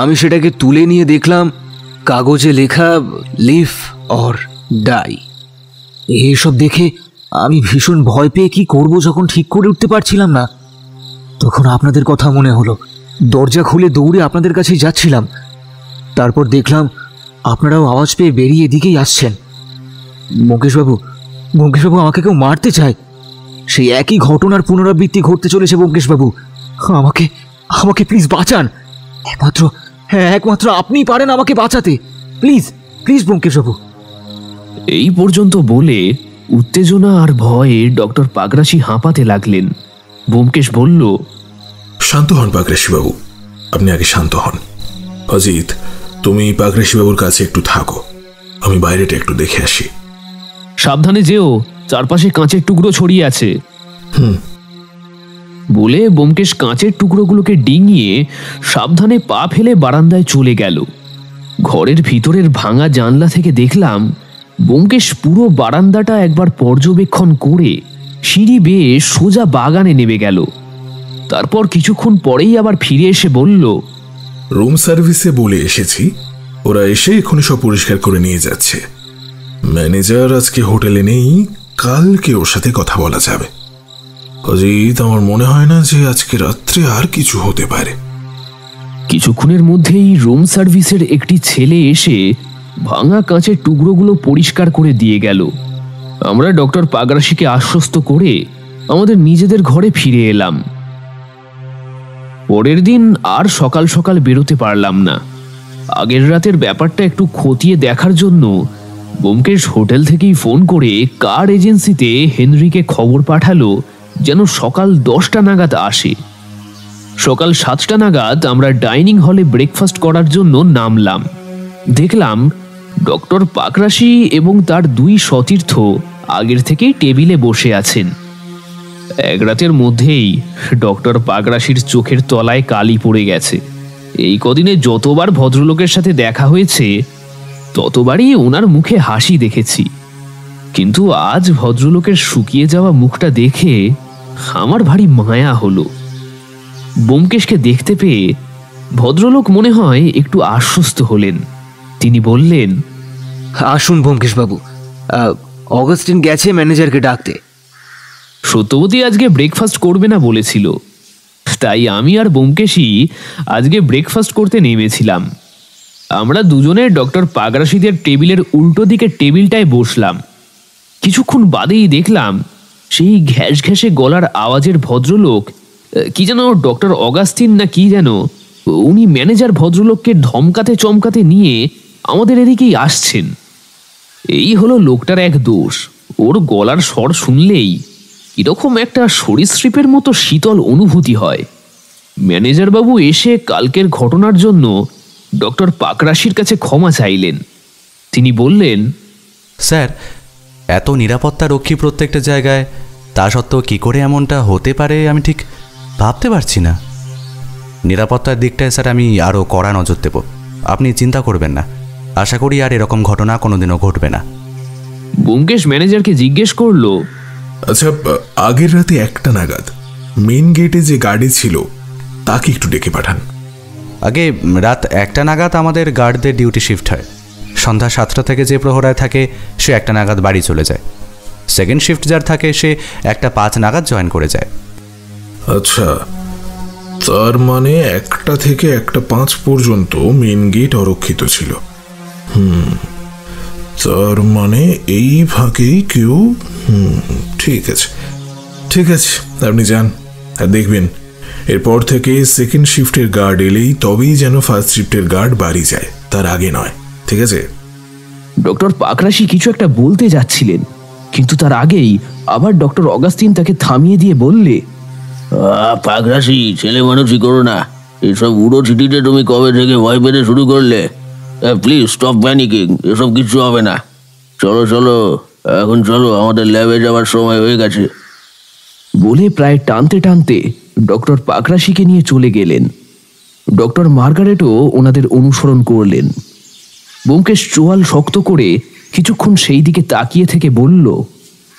আমি সেটাকে তুলে নিয়ে দেখলাম কাগজে লেখা লিভ অর ডাই। এইসব দেখে আমি ভীষণ ভয় পেয়ে কি করব যখন ঠিক করে উঠতে পারছিলাম না, তখন আপনাদের কথা মনে হলো। দরজা খুলে দৌড়ে আপনাদের কাছে যাচ্ছিলাম। তারপর দেখলাম আপনারাও আওয়াজ পেয়ে বেরিয়ে এদিকেই আসছেন। ব্যোমকেশবাবু, আমাকে কেউ মারতে চায়। সেই একই ঘটনার পুনরাবৃত্তি ঘটতে চলেছে ব্যোমকেশবাবু। আমাকে প্লিজ বাঁচান। একমাত্র আপনিই পারেন আমাকে বাঁচাতে। প্লিজ ব্যোমকেশবাবু। এই পর্যন্ত বলে উত্তেজনা আর ভয়ে ডক্টর পাগরাশি হাঁপাতে লাগলেন। ব্যোমকেশ বলল, শান্ত হন পাগরাশি বাবু, আপনি আগে শান্ত হন। অজিত, তুমি পাগরাশি বাবুর কাছে একটু থাকো, আমি বাইরেটা একটু দেখে আসি। সাবধানে যেও, চারপাশে কাঁচের টুকরো ছড়িয়ে আছে। বলে ব্যোমকেশ কাঁচের টুকরোগুলোকে ডিঙিয়ে সাবধানে পা ফেলে বারান্দায় চলে গেল। ঘরের ভিতরের ভাঙা জানলা থেকে দেখলাম ব্যোমকেশ পুরো বারান্দাটা একবার পর্যবেক্ষণ করে সিঁড়ি বেয়ে সোজা বাগানে নেমে গেল। তারপর কিছুক্ষণ পরেই আবার ফিরে এসে বলল, রুম সার্ভিসে বলে এসেছি, ওরা এসে এখনই সব পরিষ্কার করে নিয়ে যাচ্ছে। ম্যানেজার আজকে হোটেলে নেই, কালকে ওর সাথে কথা বলা যাবে। অজিত, আমার মনে হয় না যে আজকে রাত্রে আর কিছু হতে পারে। কিছুক্ষণের মধ্যেই রুম সার্ভিসের একটি ছেলে এসে ভাঙা কাঁচের টুকরোগুলো পরিষ্কার করে দিয়ে গেল। আমরা ডক্টর পাগরাশিকে আশ্বস্ত করে আমাদের নিজেদের ঘরে ফিরে এলাম। পরের দিন আর সকাল সকাল বেরোতে পারলাম না। আগের রাতের ব্যাপারটা একটু খতিয়ে দেখার জন্য ব্যোমকেশ হোটেল থেকেই ফোন করে কার এজেন্সিতে হেনরিকে খবর পাঠালো যেন সকাল 10টা নাগাদ আসে। সকাল 7টা নাগাদ আমরা ডাইনিং হলে ব্রেকফাস্ট করার জন্য নামলাম। দেখলাম ডক্টর পাগরাশি এবং তার 2 সতীর্থ আগের থেকেই টেবিলে বসে আছেন। এক রাতের মধ্যেই ডক্টর পাগরাশির চোখের তলায় কালি পড়ে গেছে। এই কদিনে যতবার ভদ্রলোকের সাথে দেখা হয়েছে ততবারই ওনার মুখে হাসি দেখেছি, কিন্তু আজ ভদ্রলোকের শুকিয়ে যাওয়া মুখটা দেখে আমার ভারী মায়া হলো। ব্যোমকেশকে দেখতে পেয়ে ভদ্রলোক মনে হয় একটু আশ্বস্ত হলেন। তিনি বললেন, আসুন ব্যোমকেশবাবু, অগাস্টিন গেছে ম্যানেজারকে ডাকতে। সত্যবতী আজকে ব্রেকফাস্ট করবে না বলেছিল, তাই আমি আর ব্যোমকেশই আজকে ব্রেকফাস্ট করতে নেমেছিলাম। আমরা দুজনে ডক্টর পাগরাশিদের টেবিলের উল্টো দিকে টেবিলটায় বসলাম। কিছুক্ষণ বাদেই দেখলাম সেই ঘ্যাস ঘ্যাসে গলার আওয়াজের ভদ্রলোক, কি যেন ডক্টর অগাস্টিন না কি যেন, উনি ম্যানেজার ভদ্রলোককে ধমকাতে চমকাতে নিয়ে আমাদের এদিকেই আসছেন। এই হলো লোকটার এক দোষ, ওর গলার স্বর শুনলেই কিরকম একটা সরীসৃপের মতো শীতল অনুভূতি হয়। ম্যানেজার বাবু এসে কালকের ঘটনার জন্য ডক্টর পাগরাশির কাছে ক্ষমা চাইলেন। তিনি বললেন, স্যার, এত নিরাপত্তা রক্ষী প্রত্যেকটা জায়গায়, তা সত্ত্বেও কী করে এমনটা হতে পারে আমি ঠিক ভাবতে পারছি না। নিরাপত্তার দিকটায় স্যার আমি আরও কড়া নজর দেব, আপনি চিন্তা করবেন না। আশা করি আর এরকম ঘটনা কোনোদিনও ঘটবে না। ব্যোমকেশ ম্যানেজারকে জিজ্ঞেস করলো, আচ্ছা, আগের রাতে 1টা নাগাদ মেন গেটে যে গার্ডে ছিল তাকে একটু ডেকে পাঠান। আগে রাত 1টা নাগাদ আমাদের গার্ডদের ডিউটি শিফট হয়। সন্ধ্যা 7টা থেকে যে প্রহরায় থাকে সে 1টা নাগাদ বাড়ি চলে যায়। সেকেন্ড শিফট যার থাকে সে 1টা 5 নাগাদ জয়েন করে যায়। আচ্ছা, তার মানে 1টা থেকে 1টা 5 পর্যন্ত মেন গেট অরক্ষিত ছিল। তার মানে এই ভাগেই কেউ। ঠিক আছে, ঠিক আছে, আপনি যান আর দেখবেন এরপর থেকে সেকেন্ড শিফটের গার্ড এলেই তবেই যেন ফার্স্ট শিফটের গার্ড বাড়ি যায়, তার আগে নয়। ঠিক আছে? ডক্টর পাগরাশি কিছু একটা বলতে যাচ্ছিলেন, কিন্তু তার আগেই আবার ডক্টর অগাস্টিন তাকে থামিয়ে দিয়ে বললে, পাগরাশি, ছেলে মানুষই করো না। এসব উড়ো চিঠিতে তুমি কবে থেকে ভয় পেতে শুরু করলে? প্লিজ স্টপ প্যানিকিং, এসব কিছু হবে না। চলো চলো, এখন চলো, আমাদের ল্যাবে যাওয়ার সময় হয়ে গেছে। বলে প্রায় টানতে টানতে ডক্টর পাগরাশিকে নিয়ে চলে গেলেন। ডক্টর মার্গারেটও ওনাদের অনুসরণ করলেন। ব্যোমকেশ চোয়াল শক্ত করে কিছুক্ষণ সেই দিকে তাকিয়ে থেকে বলল,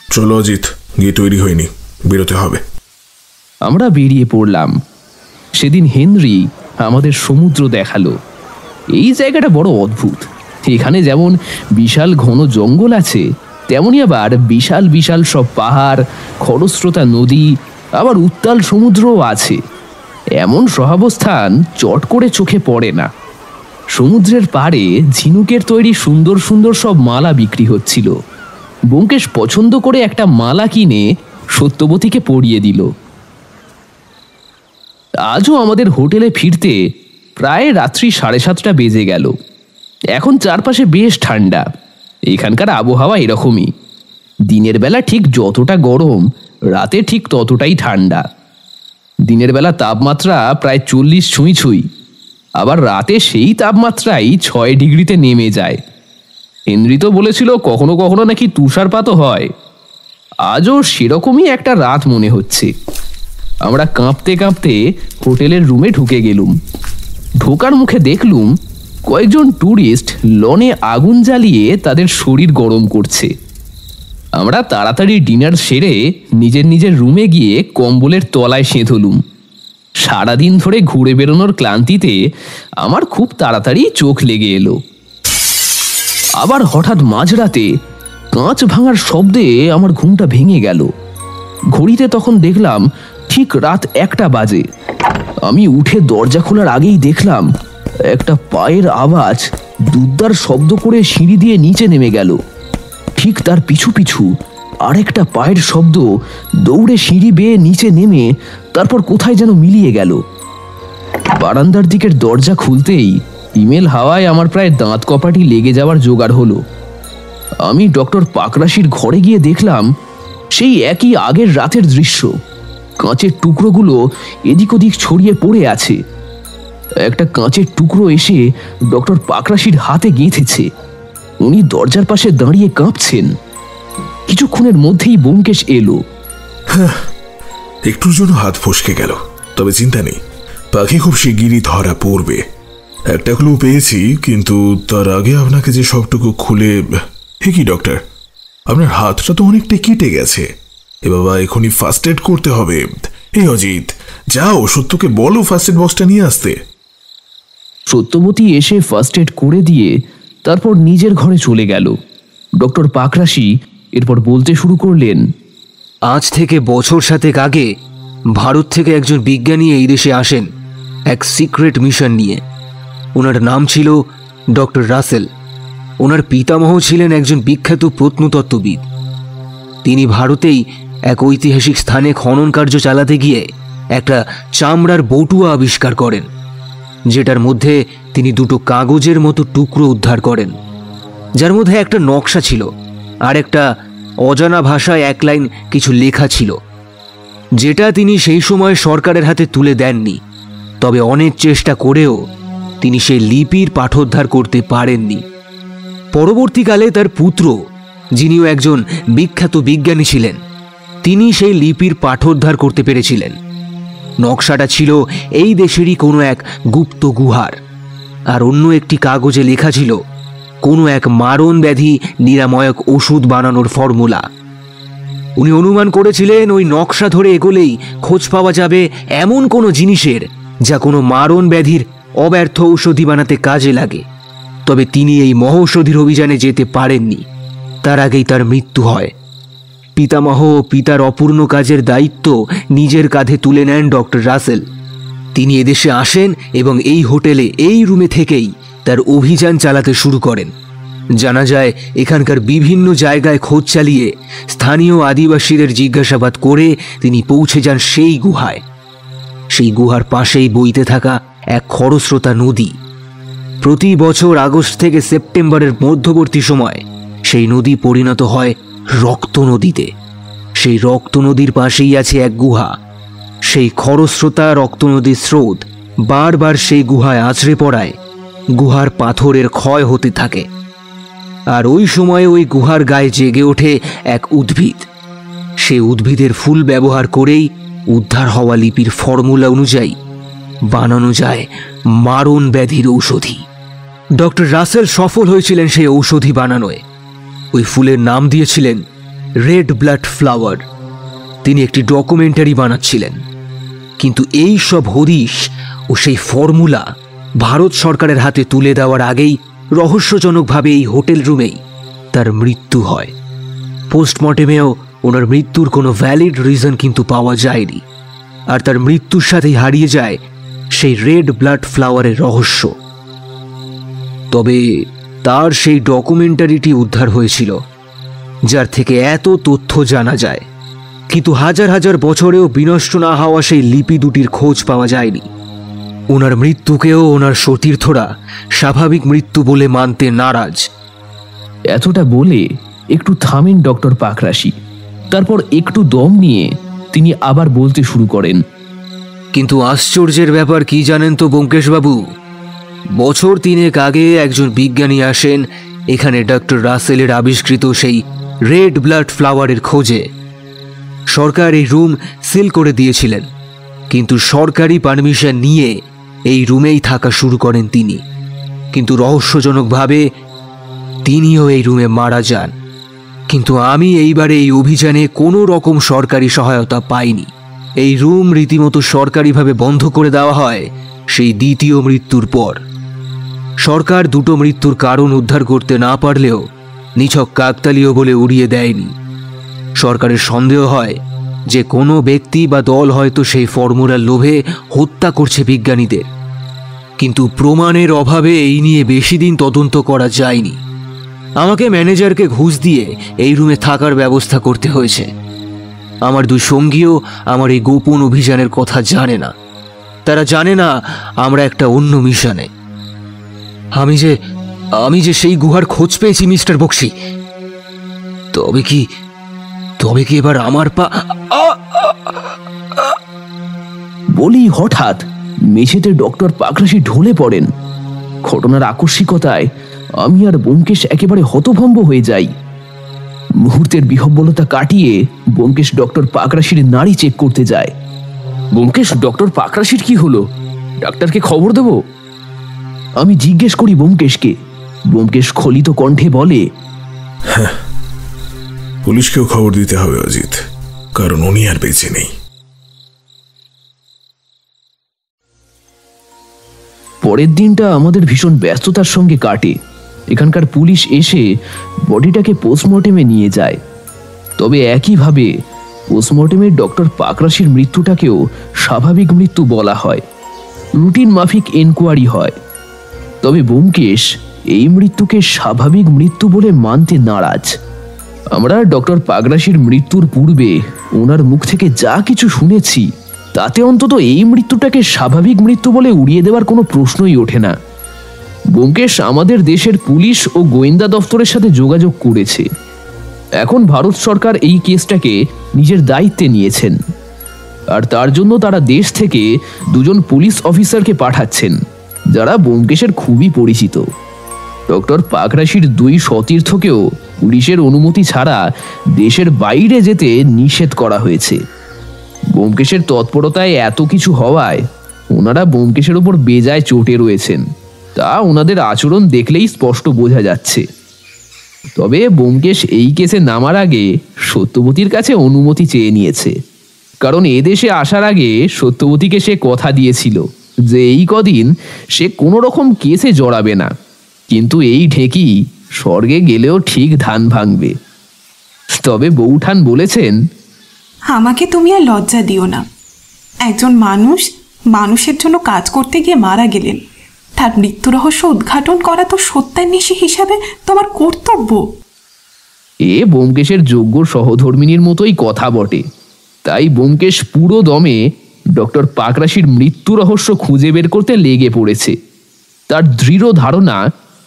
চলো অজিত, গিয়ে তৈরি হয়নি, বেরোতে হবে। আমরা বেরিয়ে পড়লাম। সেদিন হেনরি আমাদের সমুদ্র দেখালো। এই জায়গাটা বড় অদ্ভুত। এখানে যেমন বিশাল ঘন জঙ্গল আছে, তেমনি আবার বিশাল বিশাল সব পাহাড়, খরস্রোতা নদী, আবার উত্তাল সমুদ্রও আছে। এমন সহাবস্থান চট করে চোখে পড়ে না। সমুদ্রের পাড়ে ঝিনুকের তৈরি সুন্দর সুন্দর সব মালা বিক্রি হচ্ছিল। ব্যোমকেশ পছন্দ করে একটা মালা কিনে সত্যবতীকে পরিয়ে দিল। আজও আমাদের হোটেলে ফিরতে প্রায় রাত্রি 7:30 বেজে গেল। এখন চারপাশে বেশ ঠান্ডা। এখানকার আবহাওয়া এরকমই, দিনের বেলা ঠিক যতটা গরম, রাতে ঠিক ততটাই ঠান্ডা। দিনের বেলা তাপমাত্রা প্রায় 40 ছুঁই ছুঁই, আবার রাতে সেই তাপমাত্রাই 6 ডিগ্রিতে নেমে যায়। হেনরি তো বলেছিল কখনো কখনো নাকি তুষারপাতও হয়। আজও সেরকমই একটা রাত মনে হচ্ছে। আমরা কাঁপতে কাঁপতে হোটেলের রুমে ঢুকে গেলুম। ঢোকার মুখে দেখলুম কয়েকজন ট্যুরিস্ট লনে আগুন জ্বালিয়ে তাদের শরীর গরম করছে। আমরা তাড়াতাড়ি ডিনার সেরে নিজের নিজের রুমে গিয়ে কম্বলের তলায় সেঁধলুম। সারাদিন ধরে ঘুরে বেরোনোর ক্লান্তিতে আমার খুব তাড়াতাড়ি চোখ লেগে এলো। আবার হঠাৎ মাঝরাতে কাঁচ ভাঙার শব্দে আমার ঘুমটা ভেঙে গেল। ঘড়িতে তখন দেখলাম ঠিক রাত 1টা বাজে। আমি উঠে দরজা খোলার আগেই দেখলাম একটা পায়ের আওয়াজ দুদ্দার শব্দ করে সিঁড়ি দিয়ে নিচে নেমে গেল। ঠিক তার পিছু পিছু আরেকটা পায়ের শব্দ দৌড়ে সিঁড়ি বেয়ে নিচে নেমে তারপর কোথায় যেন মিলিয়ে গেল। বারান্দার দিকের দরজা খুলতেই ইমেল হাওয়ায় আমার প্রায় দাঁত কপাটি লেগে যাওয়ার জোগাড় হলো। আমি ডক্টর পাকরাশির ঘরে গিয়ে দেখলাম সেই একই আগের রাতের দৃশ্য। কাঁচের টুকরোগুলো এদিক ওদিক ছড়িয়ে পড়ে আছে। একটা কাঁচের টুকরো এসে ডক্টর পাকরাশির হাতে গেঁথেছে। উনি দরজার পাশে দাঁড়িয়ে কাঁপছেন। কিছুক্ষণের মধ্যেই ব্যোমকেশ এলো। একটুর জন্য হাত ফসকে গেল, তবে চিন্তা নেই, পাখি খুব শিগগিরই ধরা পড়বে। একটা ক্লু পেয়েছি, কিন্তু তার আগে আপনাকে যে সবটুকু খুলে। হে কি ডক্টর, আপনার হাতটা তো অনেকটাই কেটে গেছে। এ বাবা, এখনই ফার্স্ট এড করতে হবে। এই অজিত, যাও সত্যকে বলো ফার্স্ট এড বক্সটা নিয়ে আসতে। সত্যবতী এসে ফার্স্ট এড করে দিয়ে তারপর নিজের ঘরে চলে গেল। ডক্টর পাকরাশি এরপর বলতে শুরু করলেন, আজ থেকে বছর 7 আগে ভারত থেকে একজন বিজ্ঞানী এই দেশে আসেন এক সিক্রেট মিশন নিয়ে। ওনার নাম ছিল ডক্টর রাসেল। ওনার পিতামহ ছিলেন একজন বিখ্যাত প্রত্নতত্ত্ববিদ। তিনি ভারতেই এক ঐতিহাসিক স্থানে খনন কার্য চালাতে গিয়ে একটা চামড়ার বটুয়া আবিষ্কার করেন, যেটার মধ্যে তিনি 2টো কাগজের মতো টুকরো উদ্ধার করেন, যার মধ্যে একটা নকশা ছিল আর একটা অজানা ভাষায় 1 লাইন কিছু লেখা ছিল, যেটা তিনি সেই সময় সরকারের হাতে তুলে দেননি। তবে অনেক চেষ্টা করেও তিনি সেই লিপির পাঠোদ্ধার করতে পারেননি। পরবর্তীকালে তার পুত্র, যিনিও একজন বিখ্যাত বিজ্ঞানী ছিলেন, তিনি সেই লিপির পাঠোদ্ধার করতে পেরেছিলেন। নকশাটা ছিল এই দেশেরই কোনো এক গুপ্ত গুহার, আর অন্য একটি কাগজে লেখা ছিল কোনো এক মারণ ব্যাধি নিরাময়ক ওষুধ বানানোর ফর্মুলা। উনি অনুমান করেছিলেন ওই নকশা ধরে এগোলেই খোঁজ পাওয়া যাবে এমন কোনো জিনিসের যা কোনো মারণ ব্যাধির অব্যর্থ ঔষধি বানাতে কাজে লাগে। তবে তিনি এই মহৌষধির অভিযানে যেতে পারেননি। তার আগেই তার মৃত্যু হয়। পিতামহ ও পিতার অপূর্ণ কাজের দায়িত্ব নিজের কাঁধে তুলে নেন ডক্টর রাসেল। তিনি এদেশে আসেন এবং এই হোটেলে এই রুমে থেকেই তার অভিযান চালাতে শুরু করেন। জানা যায় এখানকার বিভিন্ন জায়গায় খোঁজ চালিয়ে স্থানীয় আদিবাসীদের জিজ্ঞাসাবাদ করে তিনি পৌঁছে যান সেই গুহায়। সেই গুহার পাশেই বইতে থাকা এক খরস্রোতা নদী। প্রতি বছর আগস্ট থেকে সেপ্টেম্বরের মধ্যবর্তী সময় সেই নদী পরিণত হয় রক্ত নদীতে। সেই রক্ত নদীর পাশেই আছে এক গুহা। সেই খরস্রোতা রক্ত নদীর স্রোত বারবার সেই গুহায় আছড়ে পড়ায় গুহার পাথরের ক্ষয় হতে থাকে। আর ওই সময়ে ওই গুহার গায়ে জেগে ওঠে এক উদ্ভিদ। সেই উদ্ভিদের ফুল ব্যবহার করেই উদ্ধার হওয়া লিপির ফর্মুলা অনুযায়ী বানানো যায় মারণ ব্যাধির ঔষধি। ডক্টর রাসেল সফল হয়েছিলেন সেই ঔষধি বানানোয়। ওই ফুলের নাম দিয়েছিলেন রেড ব্লাড ফ্লাওয়ার। তিনি একটি ডকুমেন্টারি বানাচ্ছিলেন, কিন্তু এই সব হদিশ ও সেই ফর্মুলা ভারত সরকারের হাতে তুলে দেওয়ার আগেই রহস্যজনকভাবে এই হোটেল রুমেই তার মৃত্যু হয়। পোস্টমর্টেমেও ওনার মৃত্যুর কোনো ভ্যালিড রিজন কিন্তু পাওয়া যায়নি। আর তার মৃত্যুর সাথেই হারিয়ে যায় সেই রেড ব্লাড ফ্লাওয়ারের রহস্য। তবে তার সেই ডকুমেন্টারিটি উদ্ধার হয়েছিল, যার থেকে এত তথ্য জানা যায়। কিন্তু হাজার হাজার বছরেও বিনষ্ট না হওয়া সেই লিপি দুটির খোঁজ পাওয়া যায়নি। ওনার মৃত্যুকেও ওনার সতীর্থরা স্বাভাবিক মৃত্যু বলে মানতে নারাজ। এতটা বলে একটু থামেন ডক্টর পাকরাশি। তারপর একটু দম নিয়ে তিনি আবার বলতে শুরু করেন, কিন্তু আশ্চর্যের ব্যাপার কি জানেন তো ব্যোমকেশবাবু? বছর 3 আগে একজন বিজ্ঞানী আসেন এখানে ডক্টর রাসেলের আবিষ্কৃত সেই রেড ব্লাড ফ্লাওয়ারের খোঁজে। সরকার এই রুম সিল করে দিয়েছিলেন, কিন্তু সরকারি পারমিশন নিয়ে এই রুমেই থাকা শুরু করেন তিনি। কিন্তু রহস্যজনকভাবে তিনিও এই রুমে মারা যান। কিন্তু আমি এইবারে এই অভিযানে কোনো রকম সরকারি সহায়তা পাইনি। এই রুম রীতিমতো সরকারিভাবে বন্ধ করে দেওয়া হয় সেই দ্বিতীয় মৃত্যুর পর। সরকার দুটো মৃত্যুর কারণ উদ্ধার করতে না পারলেও নিছক কাকতালীয় বলে উড়িয়ে দেয়নি। সরকারের সন্দেহ হয় যে কোনো ব্যক্তি বা দল হয়তো সেই ফর্মুলার লোভে হত্যা করছে বিজ্ঞানীদের, কিন্তু প্রমাণের অভাবে এই নিয়ে বেশি দিন তদন্ত করা যায়নি। আমাকে ম্যানেজারকে ঘুষ দিয়ে এই রুমে থাকার ব্যবস্থা করতে হয়েছে। আমার দুই সঙ্গীও আমার এই গোপন অভিযানের কথা জানে না। তারা জানে না আমরা একটা অন্য মিশনে। আমি যে সেই গুহার খোঁজ পেয়েছি মিস্টার বক্সি, তবে কি এবার আমার বলি হঠাৎ মেঝেতে ডক্টর পাকরাশি ঢলে পড়েন। ঘটনার আকস্মিকতায় আমি আর ব্যোমকেশ একেবারে হতভম্ব হয়ে যাই। মুহূর্তের বিহ্বলতা কাটিয়ে ব্যোমকেশ ডক্টর পাকরাশির নাড়ি চেক করতে যায়। ব্যোমকেশ, ডক্টর পাকরাশির কি হলো? ডাক্তারকে খবর দেব? আমি জিজ্ঞেস করি ব্যোমকেশকে। ব্যোমকেশ খলিত কণ্ঠে বলে, পুলিশকেও খবর দিতে হবে অজিত, কারণ উনি আর বেঁচে নেই। পরের দিনটা আমাদের ভীষণ ব্যস্ততার সঙ্গে কাটে। এখানকার পুলিশ এসে বডিটাকে পোস্টমর্টেমে নিয়ে যায়। তবে একইভাবে পোস্টমর্টেমে ডক্টর পাকরাশির মৃত্যুটাকেও স্বাভাবিক মৃত্যু বলা হয়। রুটিন মাফিক এনকোয়ারি হয়। তবে ব্যোমকেশ এই মৃত্যুকে স্বাভাবিক মৃত্যু বলে মানতে নারাজ। আমরা ডক্টর পাকরাশির মৃত্যুর পূর্বে ওনার মুখ থেকে যা কিছু শুনেছি তাতে অন্তত এই মৃত্যুটাকে স্বাভাবিক মৃত্যু বলে উড়িয়ে দেওয়ার কোনো প্রশ্নই ওঠে না। ব্যোমকেশ আমাদের দেশের পুলিশ ও গোয়েন্দা দফতরের সাথে যোগাযোগ করেছে। এখন ভারত সরকার এই কেসটাকে নিজের দায়িত্বে নিয়েছেন, আর তার জন্য তারা দেশ থেকে দুজন পুলিশ অফিসারকে পাঠাচ্ছেন যারা ব্যোমকেশের খুবই পরিচিত। ডক্টর পাকরাশির দুই সতীর্থকেও পুলিশের অনুমতি ছাড়া দেশের বাইরে যেতে নিষেধ করা হয়েছে। ব্যোমকেশের তৎপরতায় এত কিছু হওয়ায় ওনারা ব্যোমকেশের ওপর বেজায় চটে রয়েছেন, তা ওনাদের আচরণ দেখলেই স্পষ্ট বোঝা যাচ্ছে। তবে ব্যোমকেশ এই কেসে নামার আগে সত্যবতীর কাছে অনুমতি চেয়ে নিয়েছে, কারণ এদেশে আসার আগে সত্যবতীকে সে কথা দিয়েছিল যে এই কদিন সে কোনো রকম কেসে জড়াবে না, কিন্তু এই ঢেকি স্বর্গে গেলেও ঠিক ধান ভাঙবে। তবে বৌঠান বলেছেন, আমাকে তুমি আর লজ্জা দিও না। একজন মানুষের জন্য কাজ করতে গিয়ে মারা গেলেন, তার মৃত্যু রহস্য উদ্ঘাটন করা তো সত্যান্বেষী হিসাবে তোমার কর্তব্য। এ ব্যোমকেশের যোগ্য সহধর্মিনীর মতোই কথা বটে। তাই ব্যোমকেশ পুরো দমে ডক্টর পাকরাশির মৃত্যু রহস্য খুঁজে বের করতে লেগে পড়েছে। তার দৃঢ় ধারণা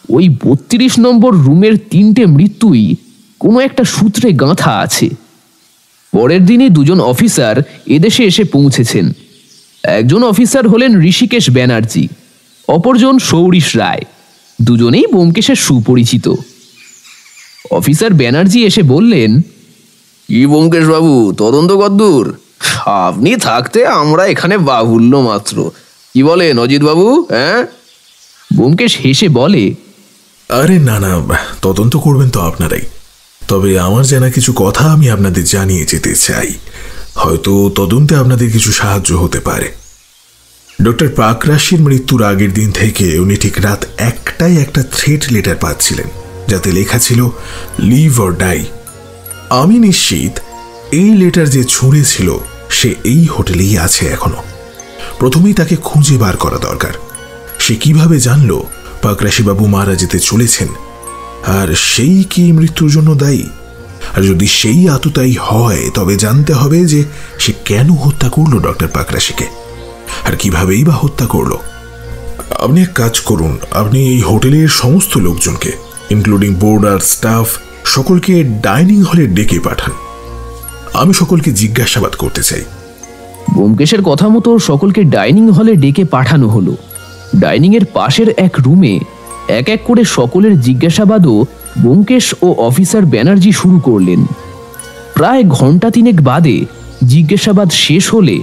ওই 32 নম্বর রুমের 3টে মৃত্যুই কোনো একটা সূত্রে গাঁথা আছে। পরের দিনই দুজন অফিসার এদেশে এসে পৌঁছেছেন। একজন অফিসার হলেন ঋষিকেশ ব্যানার্জি, অপরজন সৌরিশ রায়। দুজনেই ব্যোমকেশের সুপরিচিত। অফিসার ব্যানার্জি এসে বললেন, কি ব্যোমকেশ বাবু, তদন্ত কদ্দূর? আপনি থাকতে আমরা এখানে বাহুল্য মাত্র। কি বলেন অজিত বাবু? হ্যাঁ? ব্যোমকেশ হেসে বলে, আরে না, তদন্ত করবেন তো আপনারাই। তবে আমার জানা কিছু কথা আমি আপনাদের জানিয়ে যেতে চাই, হয়তো তদন্তে আপনাদের কিছু সাহায্য হতে পারে। ডক্টর পাকরাশির মৃত্যুর আগের দিন থেকে উনি ঠিক রাত 1টায় একটা থ্রেট লেটার পাচ্ছিলেন, যাতে লেখা ছিল লিভ অর ডাই। আমি নিশ্চিত এই লেটার যে ছুঁড়েছিল সে এই হোটেলেই আছে এখনো। প্রথমেই তাকে খুঁজে বার করা দরকার। সে কিভাবে জানলো পাকরাশিবাবু মারা যেতে চলেছেন, আর সেই কি মৃত্যুর জন্য দায়ী? আর যদি সেই আততায়ী হয় তবে জানতে হবে যে সে কেন হত্যা করলো ডক্টর পাকরাশিকে, আর কিভাবেই বা হত্যা করলো। আপনি এক কাজ করুন, আপনি এই হোটেলের সমস্ত লোকজনকে ইনক্লুডিং বোর্ডার, স্টাফ, সকলকে ডাইনিং হলে ডেকে পাঠান। আমি সকলকে জিজ্ঞাসাবাদ করতে চাই। ব্যোমকেশের কথা মতো সকলকে ডাইনিং হলে ডেকে পাঠানো হলো। ডাইনিং এর পাশের এক রুমে এক এক করে সকলের জিজ্ঞাসাবাদও ব্যোমকেশ ও অফিসার ব্যানার্জি শুরু করলেন। প্রায় ঘন্টা 3 বাদে জিজ্ঞাসাবাদ শেষ হলে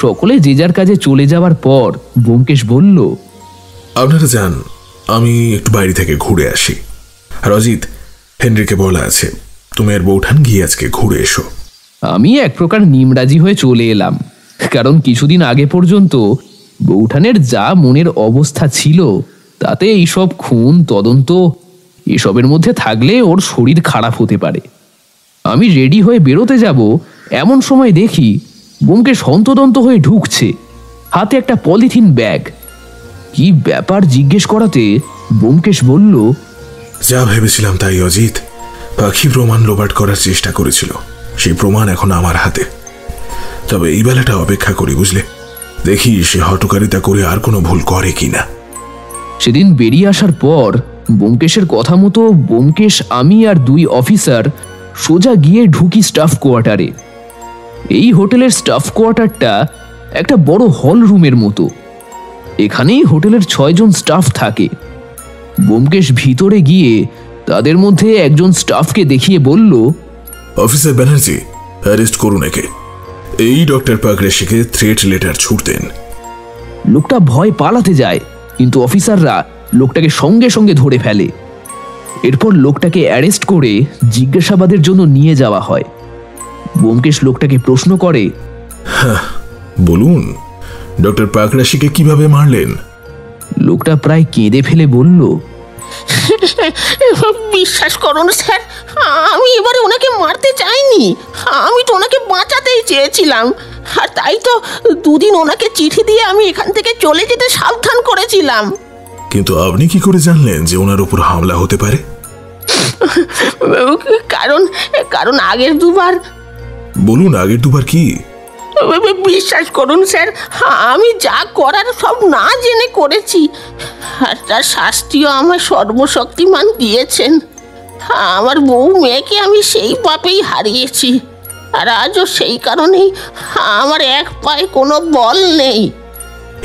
সকলে যে যার কাজে চলে যাওয়ার পর ব্যোমকেশ বলল, আপনারা যান, আমি একটু বাইরে থেকে ঘুরে আসি। আর অজিত, হেনরিকে বলা আছে তুমি আর বৌঠান গিয়ে আজকে ঘুরে এসো। আমি এক প্রকার নিমরাজি হয়ে চলে এলাম, কারণ কিছুদিন আগে পর্যন্ত বৌঠানের যা মনের অবস্থা ছিল তাতে এইসব খুন তদন্ত এসবের মধ্যে থাকলে ওর শরীর খারাপ হতে পারে। আমি রেডি হয়ে বেরোতে যাব, এমন সময় দেখি ব্যোমকেশ হন্তদন্ত হয়ে ঢুকছে, হাতে একটা পলিথিন ব্যাগ। কি ব্যাপার জিজ্ঞেস করাতে ব্যোমকেশ বলল, যা ভেবেছিলাম তাই অজিত, পাখি প্রমাণ লোপাট করার চেষ্টা করেছিল, সেই প্রমাণ এখন আমার হাতে। তবে এই বেলাটা অপেক্ষা করি, বুঝলে, দেখি সে হটকারিতা করে আর কোনো ভুল করে কিনা। সেদিন বেরিয়ে আসার পর ব্যোমকেশের কথা মতো ব্যোমকেশ, আমি আর 2 অফিসার সোজা গিয়ে ঢুকি স্টাফ কোয়ার্টারে। এই হোটেলের স্টাফ কোয়ার্টারটা একটা বড় হল রুমের মতো। এখানেই হোটেলের 6 জন স্টাফ থাকে। ব্যোমকেশ ভিতরে গিয়ে তাদের মধ্যে একজন স্টাফকে দেখিয়ে বলল, অফিসার ব্যানার্জি, অ্যারেস্ট করুন একে। এই ডক্টর পাকরেশিকে থ্রেট লেটার ছুড়তেন। লোকটা ভয় পালাতে যায়, কিন্তু অফিসাররা লোকটাকে সঙ্গে সঙ্গে ধরে ফেলে। এরপর লোকটাকে অ্যারেস্ট করে জিজ্ঞাসাবাদের জন্য নিয়ে যাওয়া হয়। ব্যোমকেশ লোকটাকে প্রশ্ন করে, বলুন, ডক্টর পাকরাশিকে কিভাবে মারলেন? লোকটা প্রায় কেঁদে ফেলে বলল, বিশ্বাস করুন স্যার, আমি এবারে ওনাকে মারতে চাইনি, আমি তো ওনাকে বাঁচাতেই চেয়েছিলাম। আর তাই তো 2 দিন ওনাকে চিঠি দিয়ে আমি এখান থেকে চলে যেতে সাবধান করেছিলাম। কিন্তু আপনি কি করে জানলেন যে ওনার উপর হামলা হতে পারে? কারণ আগের 2 বার। বলুন, আগের 2 বার কি? বিশ্বাস করুন স্যার, আমি যা করার সব না জেনে করেছি, আর তার শাস্তিও আমার সর্বশক্তিমান দিয়েছেন। আমার বউ মেয়েকে আমি সেই পাপেই হারিয়েছি, আর আজও সেই কারণেই আমার এক পায়ে কোনো বল নেই।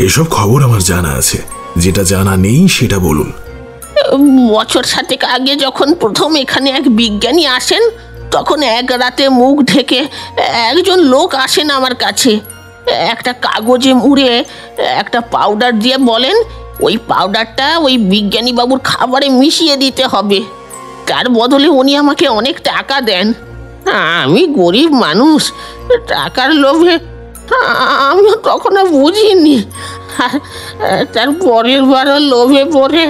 এসব খবর আমার জানা আছে, যেটা জানা নেই সেটা বলুন। বছর 7 আগে যখন প্রথম এখানে এক বিজ্ঞানী আসেন, তখন এক রাতে মুখ ঢেকে একজন লোক আসেন আমার কাছে। একটা কাগজে মুড়ে একটা পাউডার দিয়ে বলেন, ওই পাউডারটা ওই বিজ্ঞানী বাবুর খাবারে মিশিয়ে দিতে হবে। তার বদলে উনি আমাকে অনেক টাকা দেন। আমি গরিব মানুষ, টাকার লোভে আমিও তখনও বুঝিনি। আর তার পরের বারও লোভে পড়ে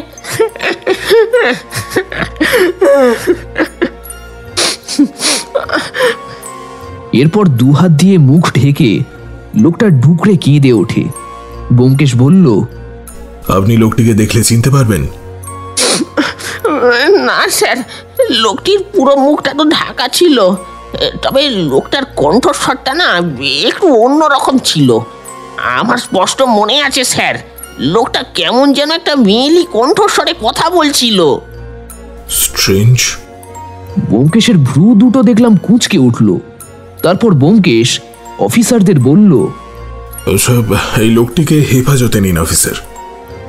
এরপর 2 হাত দিয়ে মুখ ঢেকে লোকটা ঢুকরে কেঁদে ওঠে। ব্যোমকেশ বলল, আপনি লোকটিকে দেখলে চিনতে পারবেন? না স্যার, লোকটির পুরো মুখটা তো ঢাকা ছিল, তবে লোকটার কণ্ঠস্বরটা না একটু অন্যরকম ছিল। আমার স্পষ্ট মনে আছে স্যার, লোকটা কেমন যেন একটা মেয়েলি কণ্ঠস্বরে কথা বলছিল। স্ট্রেঞ্জ। ব্যোমকেশের ভ্রু দুটো দেখলাম কুঁচকে উঠল। তারপর ব্যোমকেশ অফিসারদের বলল, সব এই লোকটিকে হেফাজতে নিন অফিসার।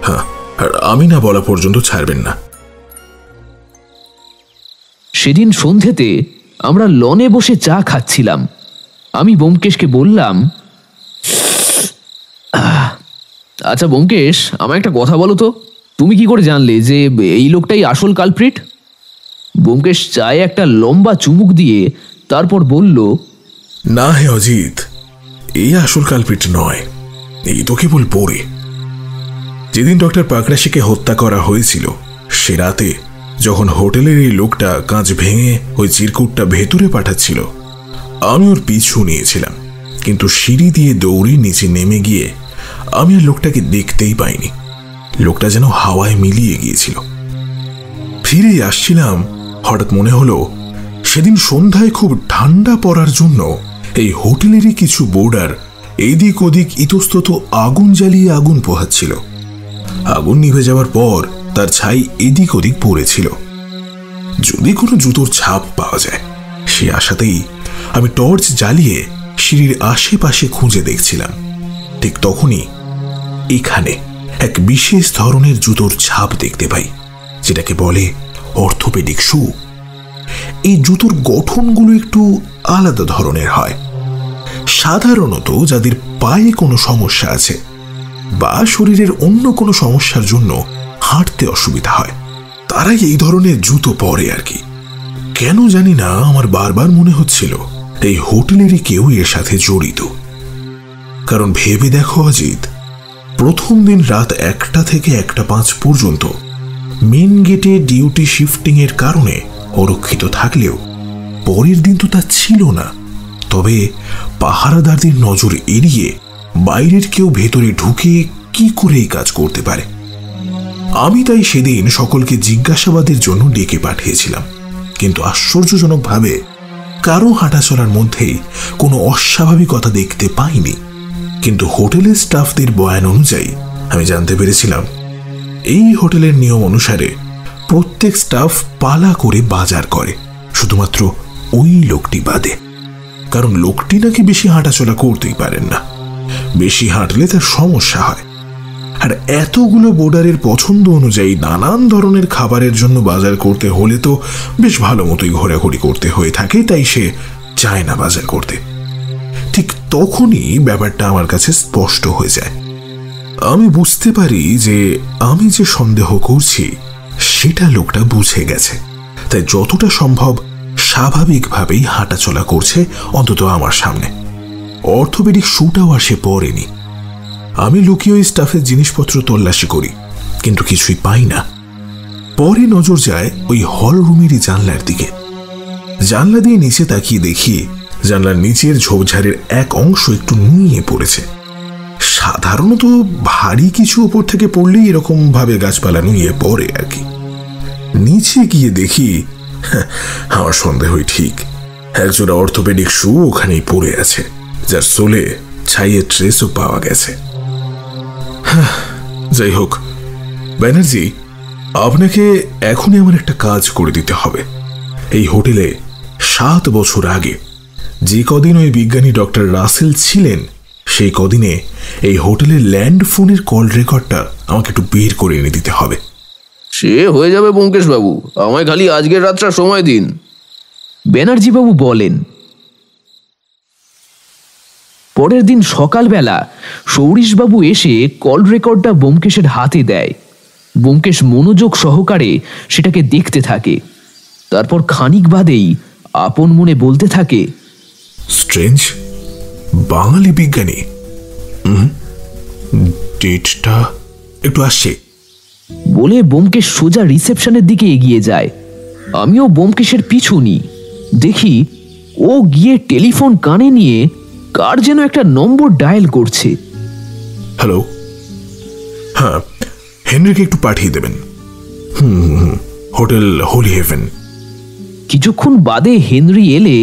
হ্যাঁ, আর আমি না বলা পর্যন্ত ছাড়বেন না। সেদিন সন্ধেতে আমরা লনে বসে চা খাচ্ছিলাম। আমি ব্যোমকেশকে বললাম, আচ্ছা ব্যোমকেশ, আমায় একটা কথা বলো তো, তুমি কি করে জানলে যে এই লোকটাই আসল কালপ্রিট? ব্যোমকেশ চায়ে একটা লম্বা চুমুক দিয়ে তারপর বলল, না হে অজিত, এই আসল কালপিট নয়, এই তো কেবল পড়ে। যেদিন ডক্টর পাকরাশিকে হত্যা করা হয়েছিল, সে রাতে যখন হোটেলের এই লোকটা কাঁচ ভেঙে ওই চিরকুটটা ভেতরে পাঠাচ্ছিল, আমি ওর পিছু নিয়েছিলাম, কিন্তু সিঁড়ি দিয়ে দৌড়ে নিচে নেমে গিয়ে আমি আর লোকটাকে দেখতেই পাইনি। লোকটা যেন হাওয়ায় মিলিয়ে গিয়েছিল। ফিরে আসছিলাম, হঠাৎ মনে হলো সেদিন সন্ধ্যায় খুব ঠান্ডা পড়ার জন্য এই হোটেলেরই কিছু বোর্ডার এদিক ওদিক ইতস্তত আগুন জ্বালিয়ে আগুন পোহাচ্ছিল। আগুন নিভে যাওয়ার পর তার ছাই এদিক ওদিক পড়েছিল। যদি কোনো জুতোর ছাপ পাওয়া যায় সে আশাতেই আমি টর্চ জ্বালিয়ে সিঁড়ির আশেপাশে খুঁজে দেখছিলাম। ঠিক তখনই এখানে এক বিশেষ ধরনের জুতোর ছাপ দেখতে পাই, যেটাকে বলে অর্থোপেডিক শু। এই জুতোর গঠনগুলো একটু আলাদা ধরনের হয়। সাধারণত যাদের পায়ে কোনো সমস্যা আছে বা শরীরের অন্য কোনো সমস্যার জন্য হাঁটতে অসুবিধা হয়, তারাই এই ধরনের জুতো পরে আর কি। কেন জানি না আমার বারবার মনে হচ্ছিল এই হোটেলেরই কেউ এর সাথে জড়িত। কারণ ভেবে দেখো অজিত, প্রথম দিন রাত 1টা থেকে 1টা 5 পর্যন্ত মেন গেটে ডিউটি শিফটিং এর কারণে অরক্ষিত থাকলেও পরের দিন তো তা ছিল না। তবে পাহারাদারদের নজর এড়িয়ে বাইরের কেউ ভেতরে ঢুকে কি করে এই কাজ করতে পারে? আমি তাই সেদিন সকলকে জিজ্ঞাসাবাদের জন্য ডেকে পাঠিয়েছিলাম, কিন্তু আশ্চর্যজনকভাবে কারো হাঁটাচলার মধ্যেই কোনো অস্বাভাবিকতা দেখতে পাইনি। কিন্তু হোটেলের স্টাফদের বয়ান অনুযায়ী আমি জানতে পেরেছিলাম এই হোটেলের নিয়ম অনুসারে প্রত্যেক স্টাফ পালা করে বাজার করে, শুধুমাত্র ওই লোকটি বাদে। কারণ লোকটি নাকি বেশি হাঁটাচলা করতেই পারেন না, বেশি হাঁটলে তার সমস্যা হয়। আর এতগুলো বোর্ডারের পছন্দ অনুযায়ী নানান ধরনের খাবারের জন্য বাজার করতে হলে তো বেশ ভালো মতোই ঘোরাঘুরি করতে হয়ে থাকে, তাই সে চায় না বাজার করতে। ঠিক তখনই ব্যাপারটা আমার কাছে স্পষ্ট হয়ে যায়। আমি বুঝতে পারি যে আমি যে সন্দেহ করছি সেটা লোকটা বুঝে গেছে, তাই যতটা সম্ভব স্বাভাবিকভাবেই হাঁটাচলা করছে, অন্তত আমার সামনে। অর্থোপেডিক শুটাও আর সে পরেনি। আমি লুকিয়ে ওই স্টাফের জিনিসপত্র তল্লাশি করি, কিন্তু কিছুই পাই না। পরে নজর যায় ওই হল রুমেরই জানলার দিকে। জানলা দিয়ে নিচে তাকিয়ে দেখি জানলার নিচের ঝোপঝাড়ের এক অংশ একটু নুয়ে পড়েছে। সাধারণত ভারী কিছু ওপর থেকে পড়লেই এরকম ভাবে গাছপালা নুয়ে পড়ে আর কি। নিচে গিয়ে দেখি আমার সন্দেহই ঠিক, একজোড়া অর্থোপেডিক শু ওখানেই পড়ে আছে, যার সোলে ছাইয়ের ট্রেসও পাওয়া গেছে। যাই হোক ব্যানার্জি, আপনাকে এখনই আমার একটা কাজ করে দিতে হবে। এই হোটেলে 7 বছর আগে যে কদিন ওই বিজ্ঞানী ডক্টর রাসেল ছিলেন, সেই কদিনে এই হোটেলের ল্যান্ড ফোনের কল রেকর্ডটা আমাকে একটু বের করে এনে দিতে হবে। সে হয়ে যাবে ব্যোমকেশ বাবু, আমায় খালি আজকের রাতটা সময় দিন। ব্যানার্জি বাবু বলেন। পরের দিন সকালবেলা সৌরিশবাবু এসে কল রেকর্ডটা ব্যোমকেশের হাতে দেয়। ব্যোমকেশ মনোযোগ সহকারে সেটাকে দেখতে থাকে। তারপর খানিক বাদেই আপন মনে বলতে থাকে, স্ট্রেঞ্জ, বাঙালি বিজ্ঞানী। ডেটটা একটু আসছে। বলে ব্যোমকেশ সোজা রিসেপশনের দিকে এগিয়ে যায়। আমিও ব্যোমকেশের পিছু নিই। দেখি ও গিয়ে টেলিফোন কানে নিয়ে কার যেন একটা নম্বর ডায়াল করছে। হ্যালো, হ্যাঁ, হেনরিকে একটু পাঠিয়ে দেবেন। Hotel holy heaven. কিছুক্ষণ বাদে হেনরি এলে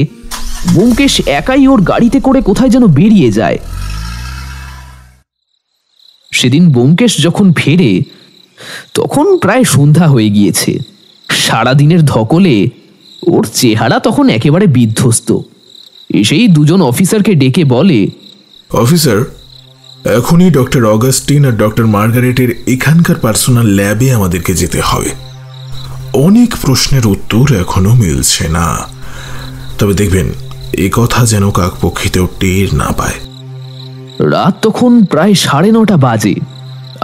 ব্যোমকেশ একাই ওর গাড়িতে করে কোথায় যেন বেরিয়ে যায়। সেদিন ব্যোমকেশ যখন ফেরে তখন প্রায় সন্ধ্যা হয়ে গিয়েছে। সারাদিনের ধকলে ওর চেহারা তখন একেবারে বিধ্বস্ত। এসেই দুজন অফিসারকে ডেকে বলে, অফিসার, এখনই ডক্টর অগাস্টিন আর ডক্টর মার্গারেটের এখানকার পার্সোনাল ল্যাবে আমাদেরকে যেতে হবে। অনেক প্রশ্নের উত্তর এখনো মিলছে না, তবে দেখবেন এ কথা যেন কাকপক্ষিতেও টের না পায়। রাত তখন প্রায় 9:30 বাজে।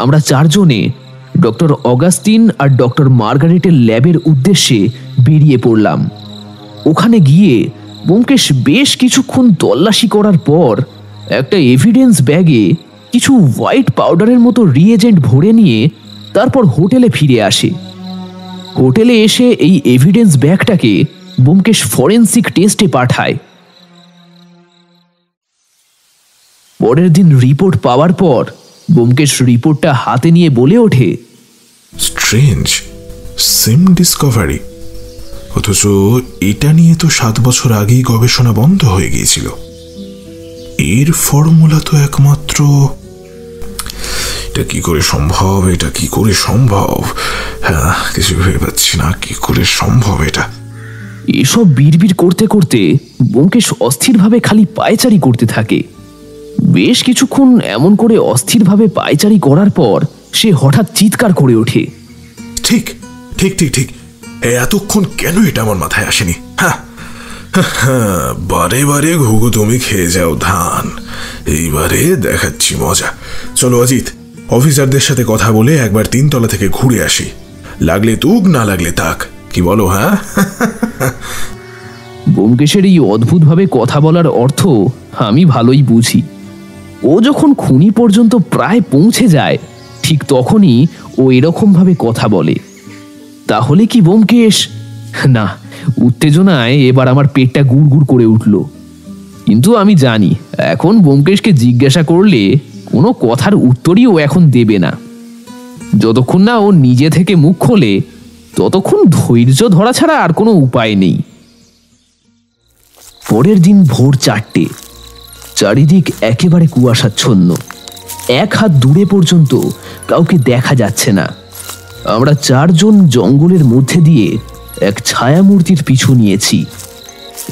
আমরা চারজনে ডক্টর অগাস্টিন আর ডক্টর মার্গারেটের ল্যাবের উদ্দেশ্যে বেরিয়ে পড়লাম। ওখানে গিয়ে ব্যোমকেশ বেশ কিছুক্ষণ তল্লাশি করার পর একটা এভিডেন্স ব্যাগে কিছু হোয়াইট পাউডারের মতো রিএজেন্ট ভরে নিয়ে তারপর হোটেলে ফিরে আসে। হোটেলে এসে এই এভিডেন্স ব্যাগটাকে ব্যোমকেশ ফরেন্সিক টেস্টে পাঠায়। পরের দিন রিপোর্ট পাওয়ার পর ব্যোমকেশ রিপোর্টটা হাতে নিয়ে বলে ওঠে, স্ট্রেঞ্জ, সিম ডিসকভারি। অথচ এটা নিয়ে তো 7 বছর আগেই গবেষণা বন্ধ হয়ে গিয়েছিল। এর ফর্মুলা তো একমাত্র, এটা কি করে সম্ভব? এটা কি করে সম্ভব? হ্যাঁ, কিছু ভেবে পাচ্ছি না, কি করে সম্ভব এটা। এসব বিড়বিড় করতে করতে ব্যোমকেশ অস্থিরভাবে খালি পায়চারি করতে থাকে। বেশ কিছুক্ষণ এমন করে অস্থিরভাবে পায়চারি করার পর সে হঠাৎ চিৎকার করে ওঠে, ঠিক ঠিক ঠিক ঠিক, এতক্ষণ কেন এটা আমার মাথায় আসেনি? হ্যাঁ, বারে বারে ঘুঘু তুমি খেয়ে যাও ধান। এইবারে দেখাচ্ছি মজা। চলো অজিত, অফিসারদের সাথে কথা বলে একবার 3 তলা থেকে ঘুরে আসি। লাগলে তুক, না লাগলে তাক, কি বলো? হ্যাঁ। ব্যোমকেশের এই অদ্ভুতভাবে কথা বলার অর্থ আমি ভালোই বুঝি। ও যখন খুনি পর্যন্ত প্রায় পৌঁছে যায়, ঠিক তখনই ও এরকম ভাবে কথা বলে। তাহলে কি ব্যোমকেশ? না, উত্তেজনায় এবার আমার পেটটা গুড়গুড় করে উঠল। কিন্তু আমি জানি এখন ব্যোমকেশকে জিজ্ঞাসা করলে কোনো কথার উত্তরই ও এখন দেবে না। যতক্ষণ না ও নিজে থেকে মুখ খোলে ততক্ষণ ধৈর্য ধরা ছাড়া আর কোনো উপায় নেই। পরের দিন ভোর 4টে, চারিদিক একেবারে কুয়াশাচ্ছন্ন। 1 হাত দূরে পর্যন্ত কাউকে দেখা যাচ্ছে না। আমরা 4 জন জঙ্গলের মধ্যে দিয়ে এক ছায়ামূর্তির পিছু নিয়েছি।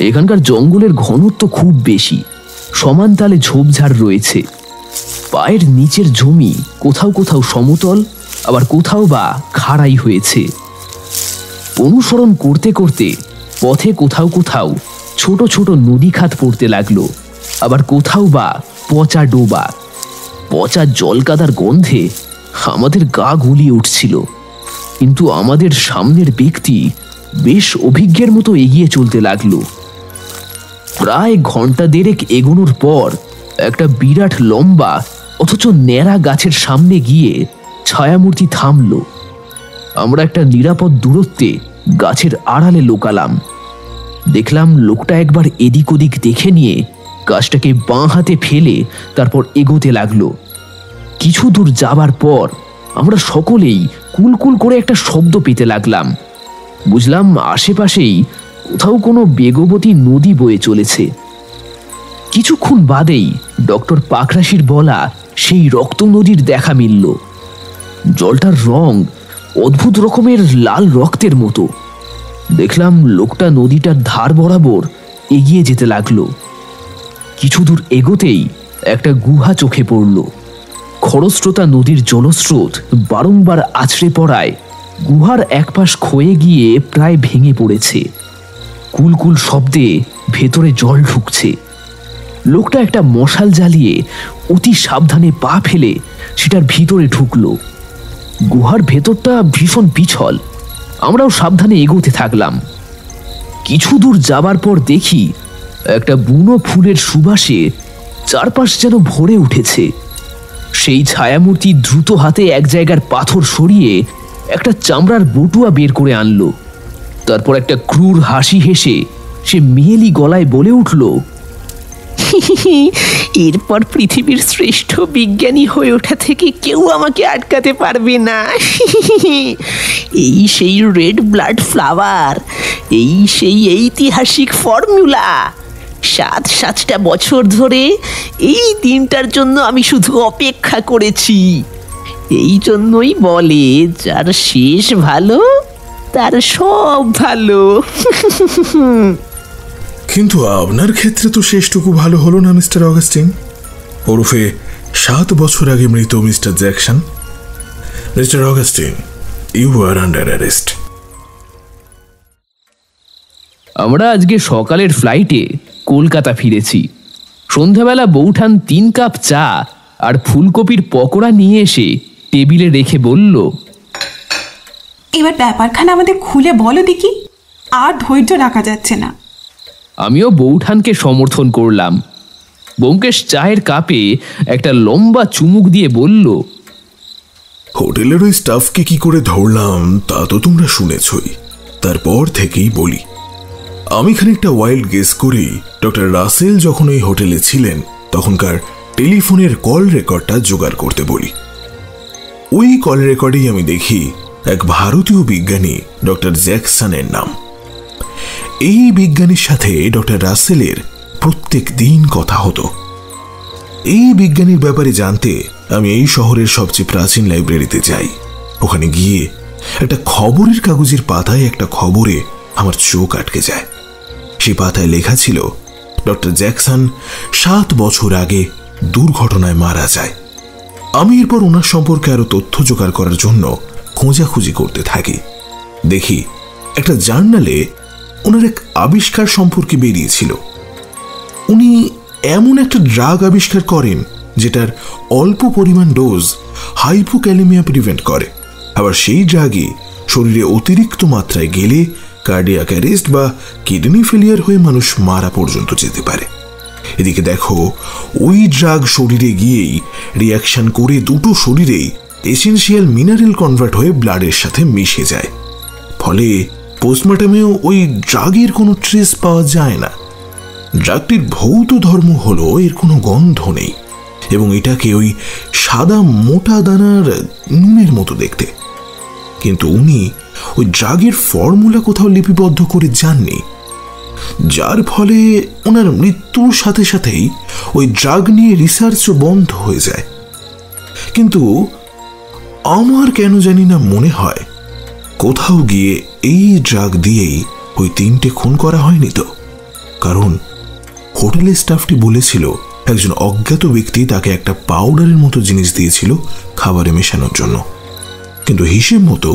এখানকার জঙ্গলের ঘনত্ব খুব বেশি, সমান তালে ঝোপঝাড় রয়েছে। পায়ের নিচের জমি কোথাও কোথাও সমতল, আবার কোথাও বা খাড়াই হয়েছে। অনুসরণ করতে করতে পথে কোথাও কোথাও ছোট ছোট নদী খাত পড়তে লাগলো, আবার কোথাও বা পচা ডোবা। পচা জলকাদার গন্ধে আমাদের গা গুলিয়ে উঠছিল। কিন্তু আমাদের সামনের ব্যক্তি বেশ অভিজ্ঞের মতো এগিয়ে চলতে লাগলো। প্রায় ঘন্টা 1.5 এগোনোর পর একটা বিরাট লম্বা অথচ ন্যাড়া গাছের সামনে গিয়ে ছায়ামূর্তি থামলো। আমরা একটা নিরাপদ দূরত্বে গাছের আড়ালে লোকালাম। দেখলাম লোকটা একবার এদিক ওদিক দেখে নিয়ে গাছটাকে বাঁ হাতে ফেলে তারপর এগোতে লাগলো। কিছু দূর যাবার পর আমরা সকলেই কুলকুল করে একটা শব্দ পেতে লাগলাম। বুঝলাম আশেপাশেই কোথাও কোনো বেগবতী নদী বয়ে চলেছে। কিছুক্ষণ বাদেই ডক্টর পাকরাশির বলা সেই রক্ত নদীর দেখা মিলল। জলটার রং অদ্ভুত রকমের লাল রক্তের মতো। দেখলাম লোকটা নদীটার ধার বরাবর এগিয়ে যেতে লাগলো। কিছু দূর এগোতেই একটা গুহা চোখে পড়ল। খরস্রোতা নদীর জলস্রোত বারংবার আছড়ে পড়ায় গুহার একপাশ ক্ষয়ে গিয়ে প্রায় ভেঙে পড়েছে। কুলকুল শব্দে ভেতরে জল ঢুকছে। লোকটা একটা মশাল জ্বালিয়ে অতি সাবধানে পা ফেলে সেটার ভিতরে ঢুকলো। গুহার ভেতরটা ভীষণ পিছল। আমরাও সাবধানে এগোতে থাকলাম। কিছু দূর যাবার পর দেখি একটা বুনো ফুলের সুবাসে চারপাশ যেন ভরে উঠেছে। সেই ছায়ামূর্তি দ্রুত হাতে এক জায়গার পাথর সরিয়ে একটা চামড়ার বটুয়া বের করে আনলো। তারপর একটা ক্রূর হাসি হেসে সে মেয়েলি গলায় বলে উঠল, এরপর পৃথিবীর শ্রেষ্ঠ বিজ্ঞানী হয়ে ওঠা থেকে কেউ আমাকে আটকাতে পারবে না। এই সেই রেড ব্লাড ফ্লাওয়ার, এই সেই ঐতিহাসিক ফর্মুলা। 7-7টা বছর ধরে এই দিনটার জন্য আমি শুধু অপেক্ষা করেছি। এই জন্যই বলে যার শেষ ভালো তার সব ভালো। কিন্তু আপনার ক্ষেত্রে তো শেষটুকু ভালো হলো না মিস্টার অগাস্টিন, ওরফে 7 বছর আগে মৃত mister Jackson. Mister Augustine, you are under arrest. আমরা আজকে সকালের ফ্লাইটে কলকাতা ফিরেছি। সন্ধ্যাবেলা বৌঠান 3 কাপ চা আর ফুলকপির পকোড়া নিয়ে এসে টেবিলে রেখে বলল, এবার ব্যাপারখানা আমাদের খুলে বলো দেখি, আর ধৈর্য রাখা যাচ্ছে না। আমিও বৌঠানকে সমর্থন করলাম। ব্যোমকেশ চায়ের কাপে একটা লম্বা চুমুক দিয়ে বলল, হোটেলের ওই স্টাফকে কি করে ধরলাম তা তো তোমরা শুনেছই। তারপর থেকেই বলি, আমি খানিকটা ওয়াইল্ড গেস করি ডক্টর রাসেল যখন ওই হোটেলে ছিলেন তখনকার টেলিফোনের কল রেকর্ডটা জোগাড় করতে বলি। ওই কল রেকর্ডেই আমি দেখি এক ভারতীয় বিজ্ঞানী ডক্টর জ্যাকসনের নাম। এই বিজ্ঞানীর সাথে ডক্টর রাসেলের প্রত্যেক দিন কথা হতো। এই বিজ্ঞানীর ব্যাপারে জানতে আমি এই শহরের সবচেয়ে প্রাচীন লাইব্রেরিতে যাই। ওখানে গিয়ে একটা খবরের কাগজের পাতায় একটা খবরে আমার চোখ আটকে যায়। সে পাতায় লেখা ছিল ডক্টর জ্যাকসন 7 বছর আগে দুর্ঘটনায় মারা যায়। আমি এরপর ওনার সম্পর্কে আরো তথ্য জোগাড় করার জন্য খোঁজাখুঁজি করতে থাকি। দেখি একটা জার্নালে ওনার এক আবিষ্কার সম্পর্কে বেরিয়েছিল। উনি এমন একটা ড্রাগ আবিষ্কার করেন যেটার অল্প পরিমাণ ডোজ হাইপোক্যালেমিয়া প্রিভেন্ট করে। আবার সেই ড্রাগই শরীরে অতিরিক্ত মাত্রায় গেলে কার্ডিয়াক অ্যারেস্ট বা কিডনি ফেলিয়ার হয়ে মানুষ মারা পর্যন্ত যেতে পারে। এদিকে দেখো, ওই ড্রাগ শরীরে গিয়েই রিয়াকশন করে দুটো শরীরেই এসেনশিয়াল মিনারেল কনভার্ট হয়ে ব্লাডের সাথে মিশে যায়। ফলে পোস্টমর্টমেও ওই ড্রাগের কোনো ট্রেস পাওয়া যায় না। ড্রাগটির ভৌত ধর্ম হলো এর কোনো গন্ধ নেই এবং এটাকে ওই সাদা মোটা দানার নুনের মতো দেখতে। কিন্তু উনি ওই ড্রাগের ফর্মুলা কোথাও লিপিবদ্ধ করে যাননি, যার ফলে ওনার মৃত্যুর সাথে সাথেই ওই ড্রাগ নিয়ে রিসার্চও বন্ধ হয়ে যায়। কিন্তু আমার কেন জানি না মনে হয় কোথাও গিয়ে এই ড্রাগ দিয়েই ওই 3টে খুন করা হয়নি তো। কারণ হোটেলের স্টাফটি বলেছিল একজন অজ্ঞাত ব্যক্তি তাকে একটা পাউডারের মতো জিনিস দিয়েছিল খাবারে মেশানোর জন্য। কিন্তু হিসেব মতো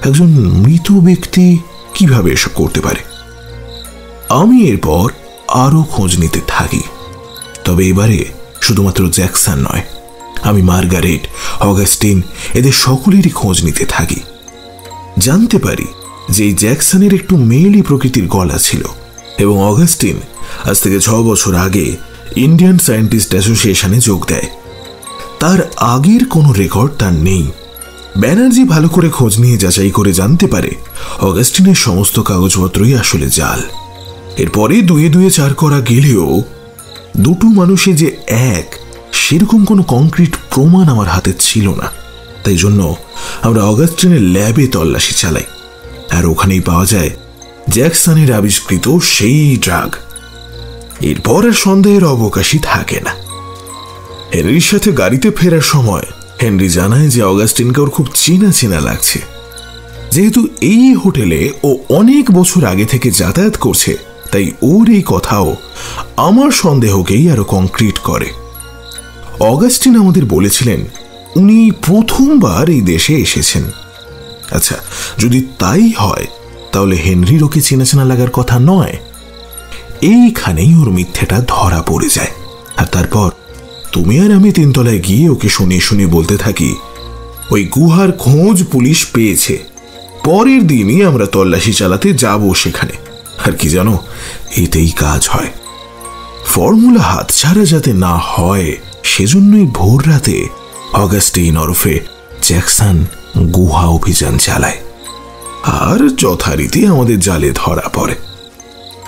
একজন মৃত ব্যক্তি কিভাবে এসব করতে পারে? আমি এরপর আরো খোঁজ নিতে থাকি। তবে এবারে শুধুমাত্র জ্যাকসন নয়, আমি মার্গারেট, অগাস্টিন এদের সকলেরই খোঁজ নিতে থাকি। জানতে পারি যে এই জ্যাকসনের একটু মেয়েলি প্রকৃতির গলা ছিল এবং অগাস্টিন আজ থেকে 6 বছর আগে ইন্ডিয়ান সায়েন্টিস্ট অ্যাসোসিয়েশনে যোগ দেয়। তার আগের কোনো রেকর্ড তার নেই। ব্যানার্জি ভালো করে খোঁজ নিয়ে যাচাই করে জানতে পারে অগাস্টিনের সমস্ত কাগজপত্রই আসলে জাল। এরপরে 2-2 4 করা গেলেও দুটো মানুষে যে এক সেরকম কোনো কংক্রিট প্রমাণ আমার হাতে ছিল না। তাই জন্য আমরা অগাস্টিনের ল্যাবে তল্লাশি চালাই, আর ওখানেই পাওয়া যায় জ্যাকসনের আবিষ্কৃত সেই ড্রাগ। এরপর আর সন্দেহের অবকাশই থাকে না। হেনরির সাথে গাড়িতে ফেরার সময় হেনরি জানায় যে অগাস্টিনকে ওর খুব চেনা চেনা লাগছে। যেহেতু এই হোটেলে ও অনেক বছর আগে থেকে যাতায়াত করছে, তাই ওর এই কথাও আমার সন্দেহকেই আরো কংক্রিট করে। অগাস্টিন আমাদের বলেছিলেন উনি প্রথমবার এই দেশে এসেছেন। আচ্ছা, যদি তাই হয় তাহলে হেনরির ওকে চেনা চেনা লাগার কথা নয়। এইখানেই ওর মিথ্যেটা ধরা পড়ে যায়। আর তারপর তুমি আর আমি 3 তলায় গিয়ে ওকে শুনিয়ে শুনিয়ে বলতে থাকি ওই গুহার খোঁজ পুলিশ পেয়েছে। পরের দিনই আমরা তল্লাশি চালাতে যাব সেখানে। আর কি জানো, এতেই কাজ হয়। ফর্মুলা হাতছাড়া যাতে না হয় সেজন্যই ভোর রাতে অগাস্টিন ওরফে জ্যাকসন গুহা অভিযান চালায়, আর যথারীতি আমাদের জালে ধরা পড়ে।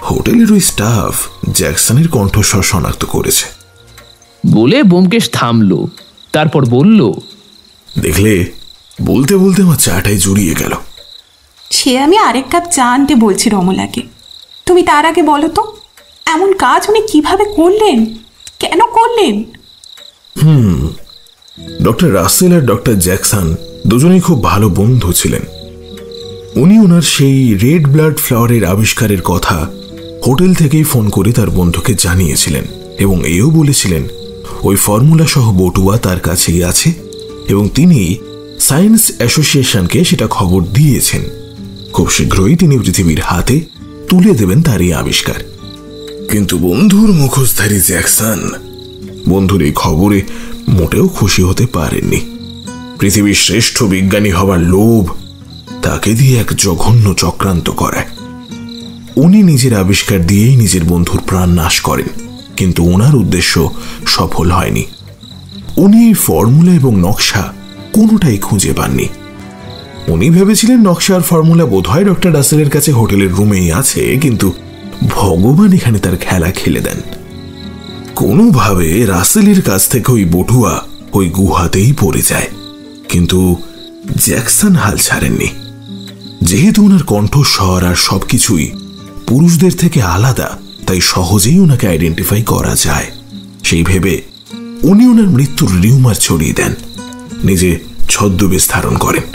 হোটেলের ওই স্টাফ জ্যাকসনের কণ্ঠস্বর শনাক্ত করেছে বলে ব্যোমকেশ থামলো। তারপর বলল, দেখলে, বলতে বলতে আমার চাটাই জুড়িয়ে গেল। সে আমি আরেক কাপ চা আনতে বলছি রমলাকে। তুমি তার আগে বলো তো, এমন কাজ উনি কিভাবে করলেন, কেন করলেন? ডক্টর রাসেল আর ডক্টর জ্যাকসন দুজনেই খুব ভালো বন্ধু ছিলেন। উনি ওনার সেই রেড ব্লাড ফ্লাওয়ারের আবিষ্কারের কথা হোটেল থেকেই ফোন করে তার বন্ধুকে জানিয়েছিলেন এবং এও বলেছিলেন ওই ফর্মুলা সহ বটুয়া তার কাছেই আছে এবং তিনি সায়েন্স অ্যাসোসিয়েশনকে সেটা খবর দিয়েছেন। খুব শীঘ্রই তিনি পৃথিবীর হাতে তুলে দেবেন তার এই আবিষ্কার। কিন্তু বন্ধুর মুখোশধারী জ্যাকসন বন্ধুর এই খবরে মোটেও খুশি হতে পারেননি। পৃথিবীর শ্রেষ্ঠ বিজ্ঞানী হবার লোভ তাকে দিয়ে এক জঘন্য চক্রান্ত করায়। উনি নিজের আবিষ্কার দিয়েই নিজের বন্ধুর প্রাণ নাশ করেন, কিন্তু ওনার উদ্দেশ্য সফল হয়নি। উনি এই ফর্মুলা এবং নকশা কোনোটাই খুঁজে পাননি। উনি ভেবেছিলেন নকশা আর ফর্মুলা বোধহয় ডক্টর রাসেলের কাছে হোটেলের রুমেই আছে, কিন্তু ভগবান এখানে তার খেলা খেলে দেন। কোনোভাবে রাসেলের কাছ থেকে ওই বটুয়া ওই গুহাতেই পড়ে যায়, কিন্তু জ্যাকসন হাল ছাড়েননি। যেহেতু ওনার কণ্ঠস্বর আর সবকিছুই পুরুষদের থেকে আলাদা, তাই সহজেই ওনাকে আইডেন্টিফাই করা যায়। সেই ভেবে উনি ওনার মৃত্যুর রিউমার ছড়িয়ে দেন, নিজে ছদ্মবেশ ধারণ করেন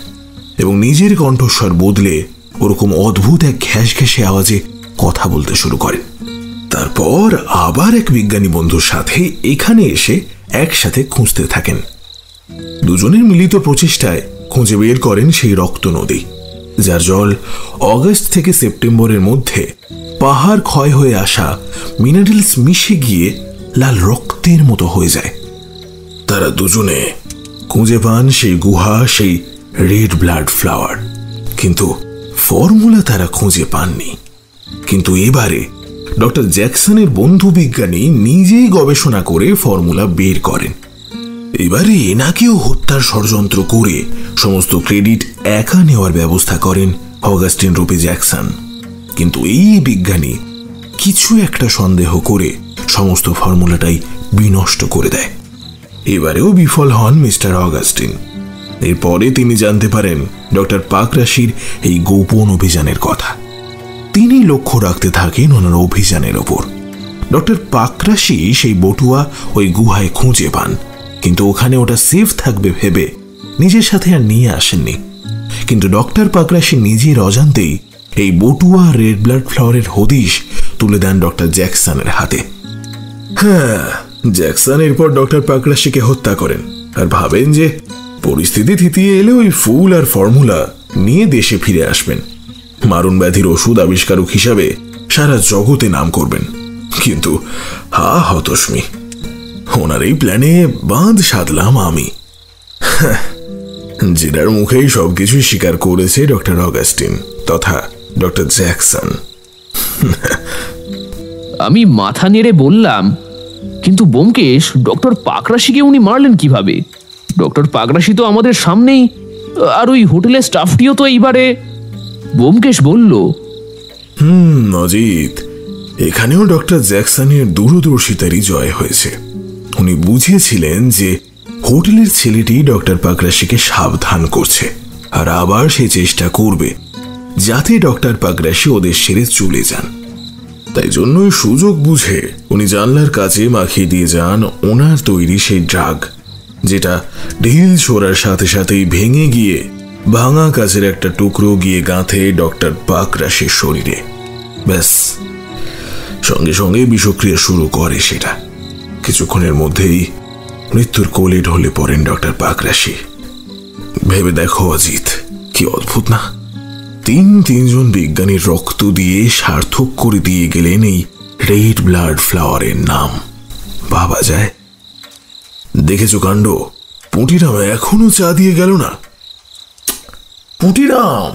এবং নিজের কণ্ঠস্বর বদলে ওরকম অদ্ভুত এক ঘ্যাস ঘ্যাসে আওয়াজে কথা বলতে শুরু করেন। তারপর আবার এক বিজ্ঞানী বন্ধুর সাথে এখানে এসে একসাথে খুঁজতে থাকেন। দুজনের মিলিত প্রচেষ্টায় খুঁজে বের করেন সেই রক্ত নদী, যার জল অগস্ট থেকে সেপ্টেম্বরের মধ্যে পাহাড় ক্ষয় হয়ে আসা মিনারেলস মিশে গিয়ে লাল রক্তের মতো হয়ে যায়। তারা দুজনে খুঁজে পান সেই গুহা, সেই রেড ব্লাড ফ্লাওয়ার, কিন্তু ফর্মুলা তারা খুঁজে পাননি। কিন্তু এবারে ডক্টর জ্যাকসনের বন্ধু বিজ্ঞানী নিজেই গবেষণা করে ফর্মুলা বের করেন। এবারে এনাকেও হত্যার ষড়যন্ত্র করে সমস্ত ক্রেডিট একা নেওয়ার ব্যবস্থা করেন অগাস্টিন রূপে জ্যাকসন। কিন্তু এই বিজ্ঞানী কিছু একটা সন্দেহ করে সমস্ত ফর্মুলাটাই বিনষ্ট করে দেয়। এবারেও বিফল হন মিস্টার অগাস্টিন। এরপরে তিনি জানতে পারেন ডক্টর পাকরাশির এই গোপন অভিযানের কথা। তিনি লক্ষ্য রাখতে থাকেন ওনার অভিযানের ওপর। ডক্টর পাকরাশি সেই বটুয়া ওই গুহায় খুঁজে পান, কিন্তু ওখানে ওটা সেফ থাকবে ভেবে নিজের সাথে আর নিয়ে আসেননি। কিন্তু ডক্টর পাকরাশি নিজের অজান্তেই এই বটুয়া রেড ব্লাড ফ্লাওয়ারের হদিশ তুলে দেন ডক্টর জ্যাকসনের হাতে। হ্যাঁ, জ্যাকসন এরপর ডক্টর পাকরাশিকে হত্যা করেন আর ভাবেন যে পরিস্থিতি থিতিয়ে এলে ওই ফুল আর ফর্মুলা নিয়ে দেশে ফিরে আসবেন, মারণ ব্যাধির ওষুধ আবিষ্কারক হিসাবে সারা জগতে নাম করবেন। কিন্তু হতস্মি, ওনার এই প্ল্যানে বাঁধ সাধলাম আমি, যেটার মুখেই সবকিছুই স্বীকার করেছে ডক্টর অগাস্টিন তথা ডক্টর জ্যাকসন। আমি মাথা নেড়ে বললাম, কিন্তু ব্যোমকেশ, ডক্টর পাকরাশিকে উনি মারলেন কিভাবে? ডক্টর পাকরাশি তো আমাদের সামনেই, আর ওই হোটেলের স্টাফটিও তো এইবারে। ব্যোমকেশ বলল, অজিত, এখানেও ডক্টর জ্যাকসনের দূরদর্শিতারই জয় হয়েছে। উনি বুঝেছিলেন যে হোটেলের ছেলেটি ডক্টর পাকরাশিকে সাবধান করছে, আর আবার সে চেষ্টা করবে যাতে ডক্টর পাকরাশি ওদের ছেড়ে চলে যান। তাই জন্যই সুযোগ বুঝে উনি জানলার কাছে মাখিয়ে দিয়ে যান ওনার তৈরি সেই ড্রাগ, যেটা ঢিল ছোড়ার সাথে সাথেই ভেঙে গিয়ে ভাঙা কাচের একটা টুকরো গিয়ে গাঁথে ডক্টর পাকরাশির শরীরে। ব্যাস, সঙ্গে সঙ্গে বিষক্রিয়া শুরু করে সেটা। কিছুক্ষণের মধ্যেই মৃত্যুর কোলে ঢলে পড়েন ডক্টর পাকরাশি। ভেবে দেখো অজিত, কি অদ্ভুত না? তিনজন বিজ্ঞানীর রক্ত দিয়ে সার্থক করে দিয়ে গেলেন এই রেড ব্লাড ফ্লাওয়ারের নাম। ভাবা যায়? দেখেছো কাণ্ড? পুঁটিরাম এখনো চা দিয়ে গেল না। পুঁটিরাম!